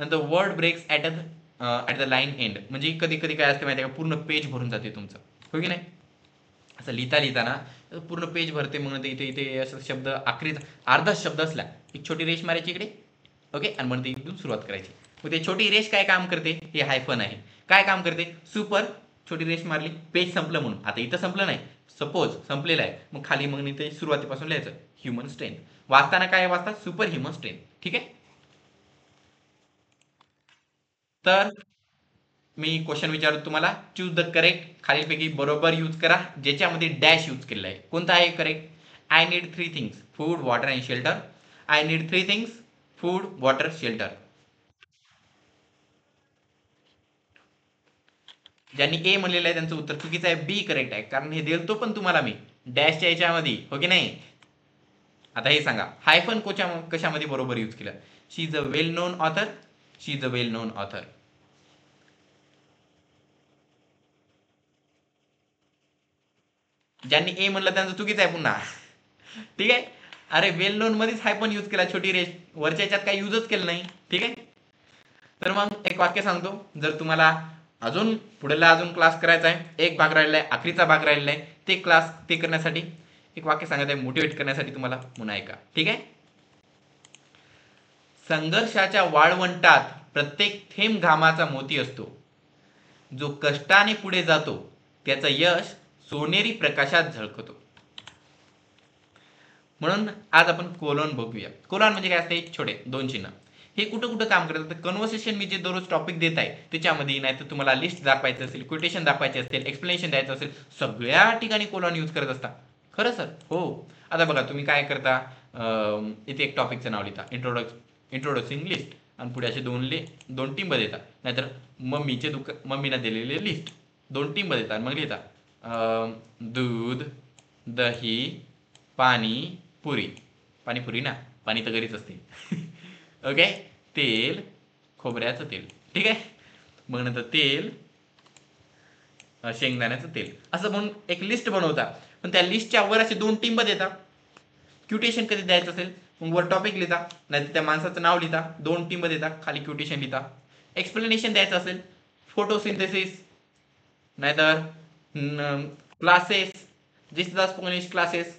नंतर word breaks at the line end, म्हणजे कधी कधी काय असते माहिती आहे का, पूर्ण पेज भरून जाते तुमचं, हो की नाही? असं लिहिता लिहिताना पूर्ण पेज भरते. मग इथे इथे असं शब्द आखरीत अर्धा शब्द असला, एक छोटी रेष मारायची इकडे. ओके, आणि मग इथून सुरुवात करायची. मग ते छोटी रेष काय काम करते, हे हायफन आहे, काय काम करते? सुपर, छोटी रेष मारली, पेज संपलं म्हणून. आता इथं संपलं नाही, सपोज संपलेलं आहे, मग खाली मग इथे सुरुवातीपासून लिहायचं ह्युमन स्ट्रेंथ. वाचताना काय वाचतात? Super human strength. ठीक आहे, तर मी क्वेश्चन विचारतो तुम्हाला, चूज द करेक्ट, खालीलपैकी बरोबर यूज करा ज्याच्यामध्ये डॅश यूज केलेला आहे. कोणता आहे correct? I need 3 things, food, water and shelter. I need 3 things, food, water, shelter. ज्यांनी ए म्हणलेलं आहे त्यांचं उत्तर चुकीचं आहे, बी करेक्ट आहे, कारण हे देतो पण तुम्हाला मी डॅशच्या याच्यामध्ये, हो की नाही? आता हे सांगा, हायफन कशामध्ये बरोबर यूज केलं? She is a well known author, she is a well known author. ज्यांनी ए म्हणलं त्यांचं चुकीचं आहे पुन्हा. ठीक आहे, अरे वेल नोन मध्येच हायफन यूज केला, छोटी रेष, वरच्या याच्यात काही यूजच केलं नाही. ठीक आहे, तर मग एक वाक्य सांगतो, जर तुम्हाला अजून पुढेला अजून क्लास करायचा आहे, एक भाग राहिलेला आहे, आखरीचा भाग राहिलेला आहे, ते करण्यासाठी एक वाक्य सांगायचं आहे, मोटिवेट करण्यासाठी तुम्हाला, पुन्हा ऐका. ठीक आहे, संघर्षाच्या वाळवंटात प्रत्येक थेंब घामाचा मोती असतो. जो कष्टाने पुढे जातो त्याचं यश सोनेरी प्रकाशात झळकतो. म्हणून आज आपण कोलन बघूया. कोलन म्हणजे काय असते? छोटे दोन चिन्ह. हे कुठं कुठं काम करतात? कन्व्हर्सेशन मी जे दररोज टॉपिक देत आहे त्याच्यामध्ये, नाही तर तुम्हाला लिस्ट दाखवायचं असेल, कोटेशन दाखवायचे असतील, एक्सप्लेनेशन द्यायचं असेल, सगळ्या ठिकाणी कोलन यूज करत असता. खरं सर? हो. आता बघा तुम्ही काय करता, इथे एक टॉपिकचं नाव लिहिता, इंट्रोड्युसिंग लिस्ट आणि पुढे असे दोन टिंब देतात. नाहीतर मम्मीनं दिलेले लिस्ट दोन टिंब देतात. मग लिहितात दूध, दही, पाणी, पुरी. पाणीपुरी ना, पाणी तर घरीच असते. ओके, तेल, खोबऱ्याचं तेल. ठीक आहे. मग नंतर तेल, शेंगदाण्याचं तेल, असं म्हणून एक लिस्ट बनवता. पण त्या लिस्टच्या वर असे दोन टिंब देता. क्युटेशन कधी द्यायचं असेल मग वर टॉपिक लिहिता, नाहीतर त्या माणसाचं नाव लिहिता, दोन टिंब देता, खाली क्युटेशन लिहिता. एक्सप्लेनेशन द्यायचं असेल, फोटोसिंथेसिस, नाहीतर क्लासेस, जिसदास इंग्लिश क्लासेस,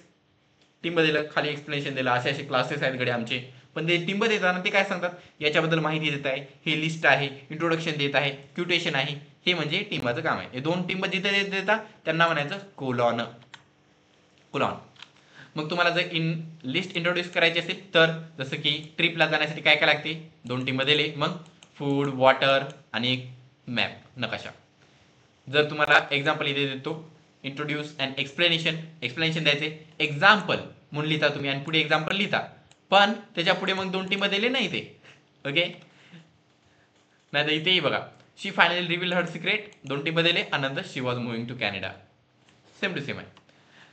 टिंब दिलं, खाली एक्सप्लेनेशन दिलं, असे असे क्लासेस आहेत गडे आमचे. पण ते टिंब देताना ते काय सांगतात, याच्याबद्दल माहिती देत आहे, हे लिस्ट आहे, इंट्रोडक्शन देत आहे, क्युटेशन आहे. हे म्हणजे टिंबाचं काम आहे. हे दोन टिंब जिथे देतात त्यांना म्हणायचं कोलॉन. मग तुम्हाला जर लिस्ट इंट्रोड्यूस करायची असेल तर जसं की ट्रिपला जाण्यासाठी काय काय लागते, दोन टिंब दिले, मग फूड, वॉटर आणि एक मॅप, नकाशा. जर तुम्हाला एक्झाम्पल इथे देतो, इंट्रोड्यूस अँड एक्सप्लेनेशन द्यायचे, एक्झाम्पल म्हणून लिहिता तुम्ही आणि पुढे एक्झाम्पल लिहिता, पण त्याच्या पुढे मग दोन टिंब दिले नाही ते. ओके, नाही तर इथेही बघा, she finally reveal her secret, दोन टिंब दिले आणि नंतर she was moving to Canada. Same to same आहे.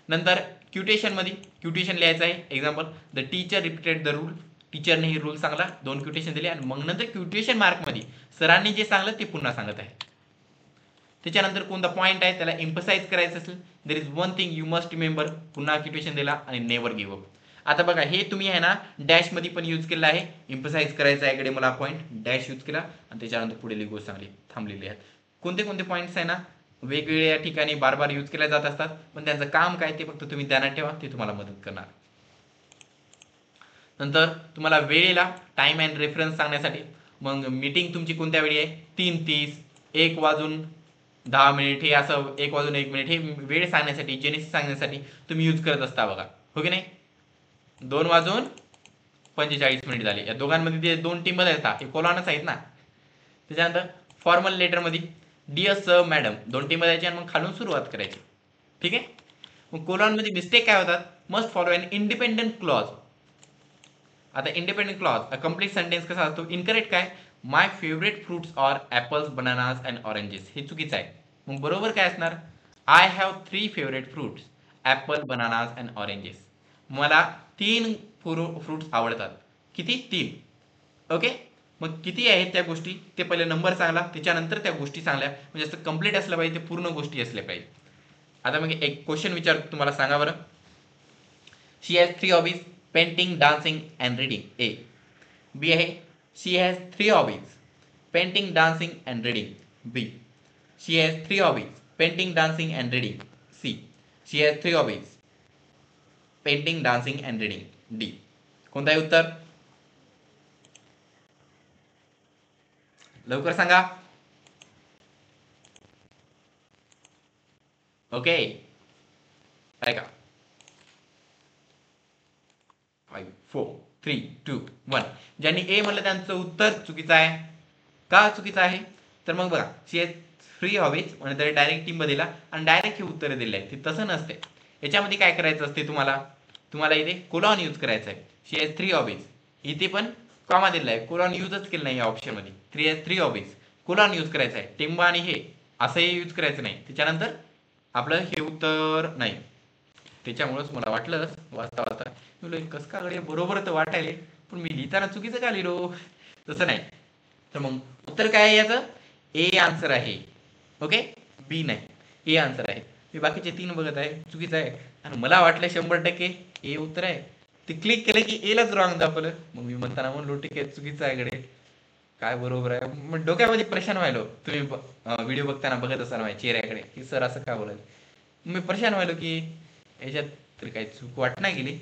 नंतर क्युटेशन मध्ये क्युटेशन लिहायचं आहे. Example, the teacher repeated the rule, टीचरने ही रूल सांगला, दोन क्युटेशन दिले आणि मग नंतर क्युटेशन मार्क मध्ये सरांनी जे सांगलं ते पुन्हा सांगत आहे. त्याच्यानंतर कोणता पॉईंट आहे त्याला एम्फसाइज करायचं असेल, there is one thing you must remember, पुन्हा क्युटेशन दिला आणि नेव्हर गिव्ह अप. आता बघा, हे तुम्ही आहे ना डॅश मध्ये पण यूज केलं आहे. एम्फसाइज करायचं आहे इकडे मला पॉईंट, डॅश यूज केला आणि त्याच्यानंतर पुढे गोष्ट चांगली थांबलेली आहेत. कोणते कोणते पॉईंट्स आहे ना वेगवेगळ्या ठिकाणी बार बार यूज केल्या जात असतात, पण त्यांचं काम काय ते फक्त तुम्ही ध्यानात ठेवा, ते तुम्हाला मदत करणार. नंतर तुम्हाला वेळेला टाइम अँड रेफरन्स सांगण्यासाठी, मग मीटिंग तुमची कोणत्या वेळी आहे, 3:30, 1:10, हे असं 1:01 हे वेळ सांगण्यासाठी, जेनेसिस सांगण्यासाठी तुम्ही यूज करत असता बघा, हो की नाही. 2:45 झाले. या दोघांमध्ये ते दोन टीम येतात, हे कोलॉनच आहेत ना. त्याच्यानंतर फॉर्मल लेटरमध्ये डिअर सर, मॅडम, दोन टीम द्यायची आणि मग खालून सुरुवात करायची. ठीक आहे. मग कोलॉनमध्ये मिस्टेक काय होतात, must follow an independent clause. आता independent clause a complete sentence कसा असतो, इनकरेक्ट काय, my favourite fruits are apples, bananas and oranges, हे चुकीचं आहे. मग बरोबर काय असणार, I have 3 favourite fruits, apple, bananas and oranges. मला 3 फ्रुट्स आवडतात. किती, 3. ओके. मग किती आहेत त्या गोष्टी, ते पहिले नंबर सांगला, त्याच्यानंतर त्या गोष्टी सांगल्या, म्हणजे असं कंप्लीट असलं पाहिजे, ते पूर्ण गोष्टी असल्या पाहिजे. आता मग एक क्वेश्चन विचारतो तुम्हाला, सांगा बरं. She has 3 hobbies, painting, dancing and reading. A. B आहे, she has 3 hobbies, painting, dancing and reading. B. She has 3 hobbies, painting, dancing and reading. C. She has 3 hobbies, painting, dancing and reading. D. कोणतं आहे उत्तर, लवकर सांगा. Okay, ऐका, 5, 4, 3, 2, 1. ज्यांनी A म्हणलं त्यांचं उत्तर चुकीचं आहे. का चुकीचं आहे, तर मग बघा, शी हॅज 3 हॉबीज म्हणजे डायरेक्ट टीम दिला आणि डायरेक्ट हे उत्तर दिले आहे, ते तसं नसते. याच्यामध्ये काय करायचं असते, तुम्हाला इथे कोलॉन यूज करायचं आहे. शी हॅज 3 हॉबीज, इथे पण कॉमा दिला आहे, कोलॉन यूजच केलं नाही या ऑप्शन मध्ये. 3 हॉबीज, कोलॉन यूज करायचं आहे. टिंब आणि हे असंही यूज करायचं नाही. त्याच्यानंतर आपलं हे उत्तर नाही. त्याच्यामुळेच मला वाटलं वाचता कसं का गडे, बरोबर तर वाटायले, पण मी लिहिताना चुकीचं का लिहिलो, तसं नाही. तर मग उत्तर काय आहे याचं, ए आन्सर आहे. ओके, बी नाही, ए आन्सर आहे. मी बाकीचे 3 बघत आहे, चुकीचं आहे, आणि मला वाटलं 100% ए उत्तर आहे. ते क्लिक केलं की एलाच रॉंग दाखवलं. मग मी म्हणताना म्हणलो ठीक आहे, चुकीचं आहे गडे, काय बरोबर आहे. मग डोक्यामध्ये परेशान व्हायलो. तुम्ही व्हिडिओ बघताना बघत असाल माझ्या चेहऱ्याकडे की सर असं का बोलत, मी परेशान व्हायलो की याच्यात तरी काही चूक वाट नाही गेली,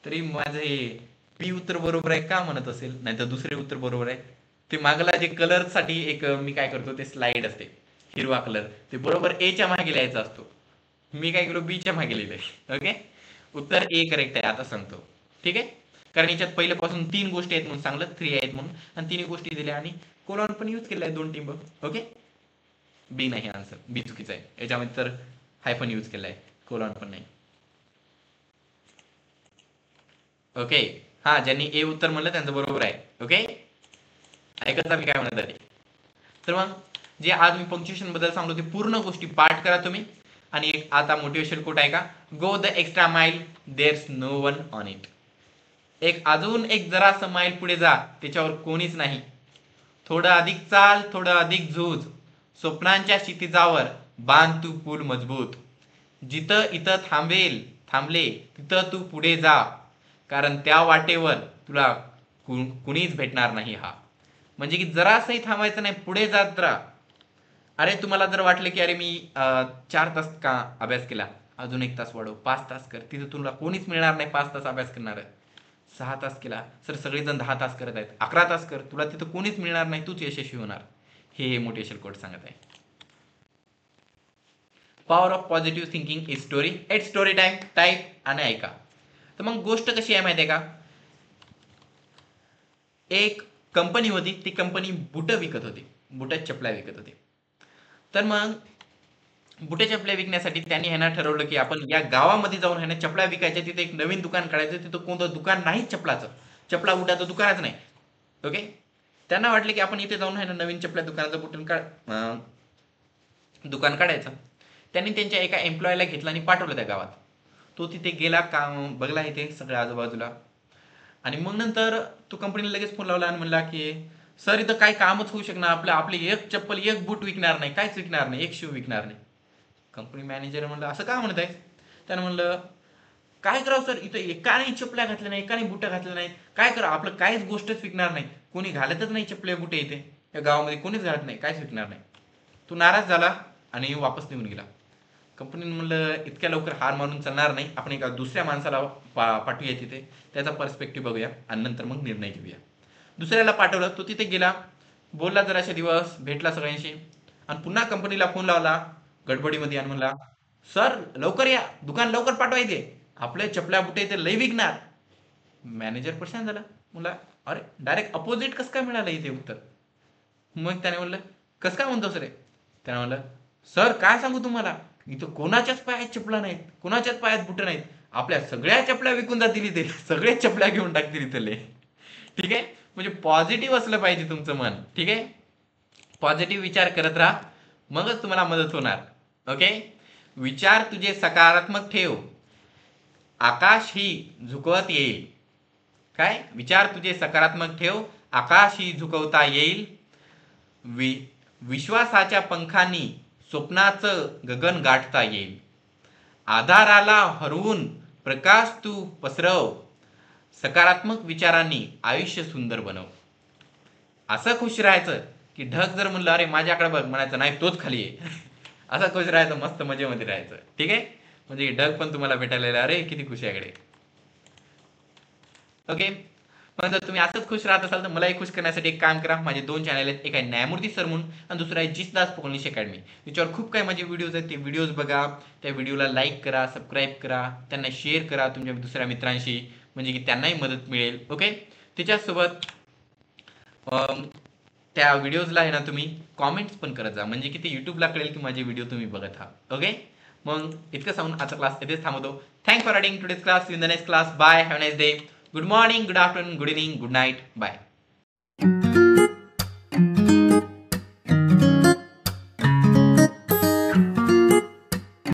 तरी माझं हे बी उत्तर बरोबर आहे का म्हणत असेल, नाही तर दुसरे उत्तर बरोबर आहे. ते मागला जे कलर साठी एक मी काय करतो, ते स्लाइड असते हिरवा कलर, ते बरोबर ए च्या मागे लिहायचा असतो. मी काय केलो, बी च्या मागे लिहिलंय. ओके, उत्तर ए करेक्ट आहे. आता सांगतो, ठीक आहे. कारण याच्यात पहिल्यापासून 3 गोष्टी आहेत म्हणून सांगलं, 3 आहेत म्हणून, आणि 3 गोष्टी दिल्या आणि कोलॉन पण यूज केलाय 2 टिंब. ओके, बी नाही आन्सर, बी चुकीचा आहे. याच्यामध्ये तर हाय पण यूज केलाय, कोलॉन पण नाही. ओके, हा, ज्यांनी ए उत्तर म्हणलं त्यांचं बरोबर आहे. ओके, ऐकता मी काय म्हणत आहे. तर मग जे आज मी पंक्च्युएशन बद्दल सांगतो ते पूर्ण गोष्टी पाठ करा तुम्ही. आणि एक आता मोटिवेशन कोट आहे का, go the extra mile there's no one on it. एक अजून एक जरासं माईल पुढे जा, त्याच्यावर कोणीच नाही. थोडं अधिक चाल, थोडं अधिक झूज, स्वप्नांच्या क्षितिजावर बांध तू पूल मजबूत. जिथं इथं थांबले तिथं तू पुढे जा, कारण त्या वाटेवर तुला कुणीच भेटणार नाही. हा म्हणजे की जरासही थांबायचं नाही, पुढे जात राहा. अरे तुम्हाला जर वाटलं की अरे मी 4 तास का अभ्यास केला, अजून 1 तास वाढव, 5 तास कर. तिथं तुला कोणीच मिळणार नाही 5 तास अभ्यास करणार. 6 तास केला सर, सगळेजण 10 तास करत आहेत, 11 तास कर, तुला तिथं कोणीच मिळणार नाही, तूच यशस्वी होणार. हे मोटिवेशन कोट सांगत आहे. Power of positive thinking is story. At story time, type आणि ऐका. तर मग गोष्ट कशी आहे माहिती आहे का, एक कंपनी होती, ती कंपनी बुट विकत होती, बुटाच्या चपल्या विकत होती. तर मग बुटे चपल्या विकण्यासाठी त्यांनी ह्यांना ठरवलं की आपण या गावामध्ये जाऊन ह्यांना चपल्या विकायच्या, तिथे एक नवीन दुकान काढायचं. तिथं कोणतं दुकान नाही चपलाचं, चपला बुटाचं दुकानच नाही. ओके, त्यांना वाटले की आपण इथे जाऊन ह्यांना नवीन चपल्या दुकानाचं दुकान काढायचं. त्यांनी त्यांच्या एका एम्प्लॉयला घेतला आणि पाठवलं त्या गावात. तो तिथे गेला, काम बघला इथे सगळ्या आजूबाजूला. आणि मग नंतर तो कंपनीला लगेच फोन लावला आणि म्हणला की सर इथं काय कामच होऊ शकणार, आपली एक चप्पल, एक बूट विकणार नाही, काहीच विकणार नाही, एक शू विकणार नाही. कंपनी मॅनेजर म्हणलं असं का म्हणत आहे. त्यानं म्हणलं काय करावं सर, इथं एकाने चपल्या घातल्या नाही, एकाने बुटं घातल्या नाहीत, काय करा, आपलं काहीच गोष्टच विकणार नाही, कोणी घालतच नाही चपल्या बुटे इथे या गावामध्ये, कोणीच घालत नाही, काहीच विकणार नाही. तो नाराज झाला आणि वापस निघून गेला. कंपनीने म्हणलं इतक्या लवकर हार मारून चालणार नाही, आपण एका दुसऱ्या माणसाला पाठवूया तिथे, त्याचा पर्स्पेक्टिव्ह बघूया आणि नंतर मग निर्णय घेऊया. दुसऱ्याला पाठवलं, तो तिथे गेला, बोलला जराशे दिवस, भेटला सगळ्यांशी आणि पुन्हा कंपनीला फोन लावला गडबडीमध्ये आणि म्हणला सर लवकर या, दुकान लवकर पाठवायचे, आपले चपल्या बुटे इथे लई विकणार. मॅनेजर परेशान झाला, म्हणला अरे डायरेक्ट अपोजिट कसं काय मिळालं इथे उत्तर. मग त्याने म्हणलं कसं काय म्हणतो सर. त्याने म्हणलं सर काय सांगू तुम्हाला, इथं कोणाच्याच पायात चपला नाहीत, कोणाच्याच पायात बुटं नाहीत, आपल्या सगळ्या चपल्या विकून जातील इथे, सगळे चपल्या घेऊन टाकतील इथले. ठीक आहे, म्हणजे पॉझिटिव्ह असलं पाहिजे तुमचं मन. ठीक आहे, पॉझिटिव्ह विचार करत राहा, मगच तुम्हाला मदत होणार. ओके, विचार तुझे सकारात्मक ठेव, आकाश ही झुकवत येईल. काय, विचार तुझे सकारात्मक ठेव, आकाश ही झुकवता येईल. विश्वासाच्या पंखांनी स्वप्नाचं गगन गाठता येईल. आधाराला हरवून प्रकाश तू पसरव, सकारात्मक विचारांनी आयुष्य सुंदर बनव. असं खुश राहायचं की ढग जर म्हणलं अरे माझ्याकडे बघ, म्हणायचं नाही तोच खाली आहे. असं खुश राहायचं, मस्त मजेमध्ये राहायचं. ठीक आहे, म्हणजे ढग पण तुम्हाला भेटायला अरे किती खुश आहे इकडे. ओके, पण जर तुम्ही असंच खुश राहत असाल तर मलाही खुश करण्यासाठी एक काम करा, माझे 2 चॅनल आहेत, एक आहे न्यायमूर्ती सर म्हणून आणि दुसरं आहे जिसदास पोकलिश अकॅडमी. त्याच्यावर खूप काही माझे व्हिडिओज आहेत, ते व्हिडिओज बघा, त्या व्हिडिओला लाईक करा, सबस्क्राईब करा, त्यांना शेअर करा तुमच्या दुसऱ्या मित्रांशी, म्हणजे की त्यांनाही मदत मिळेल. ओके, त्याच्यासोबत त्या व्हिडिओजला आहे ना तुम्ही कॉमेंट्स पण करत जा, म्हणजे की ते यूट्यूबला कळेल की माझे व्हिडिओ तुम्ही बघत आहात. ओके, मग इतकं सांगून आजचा क्लास इथेच थांबवतो. Thanks for attending today's class. In the next class. Bye, have a nice day. Good morning, good afternoon, good evening, good night, bye.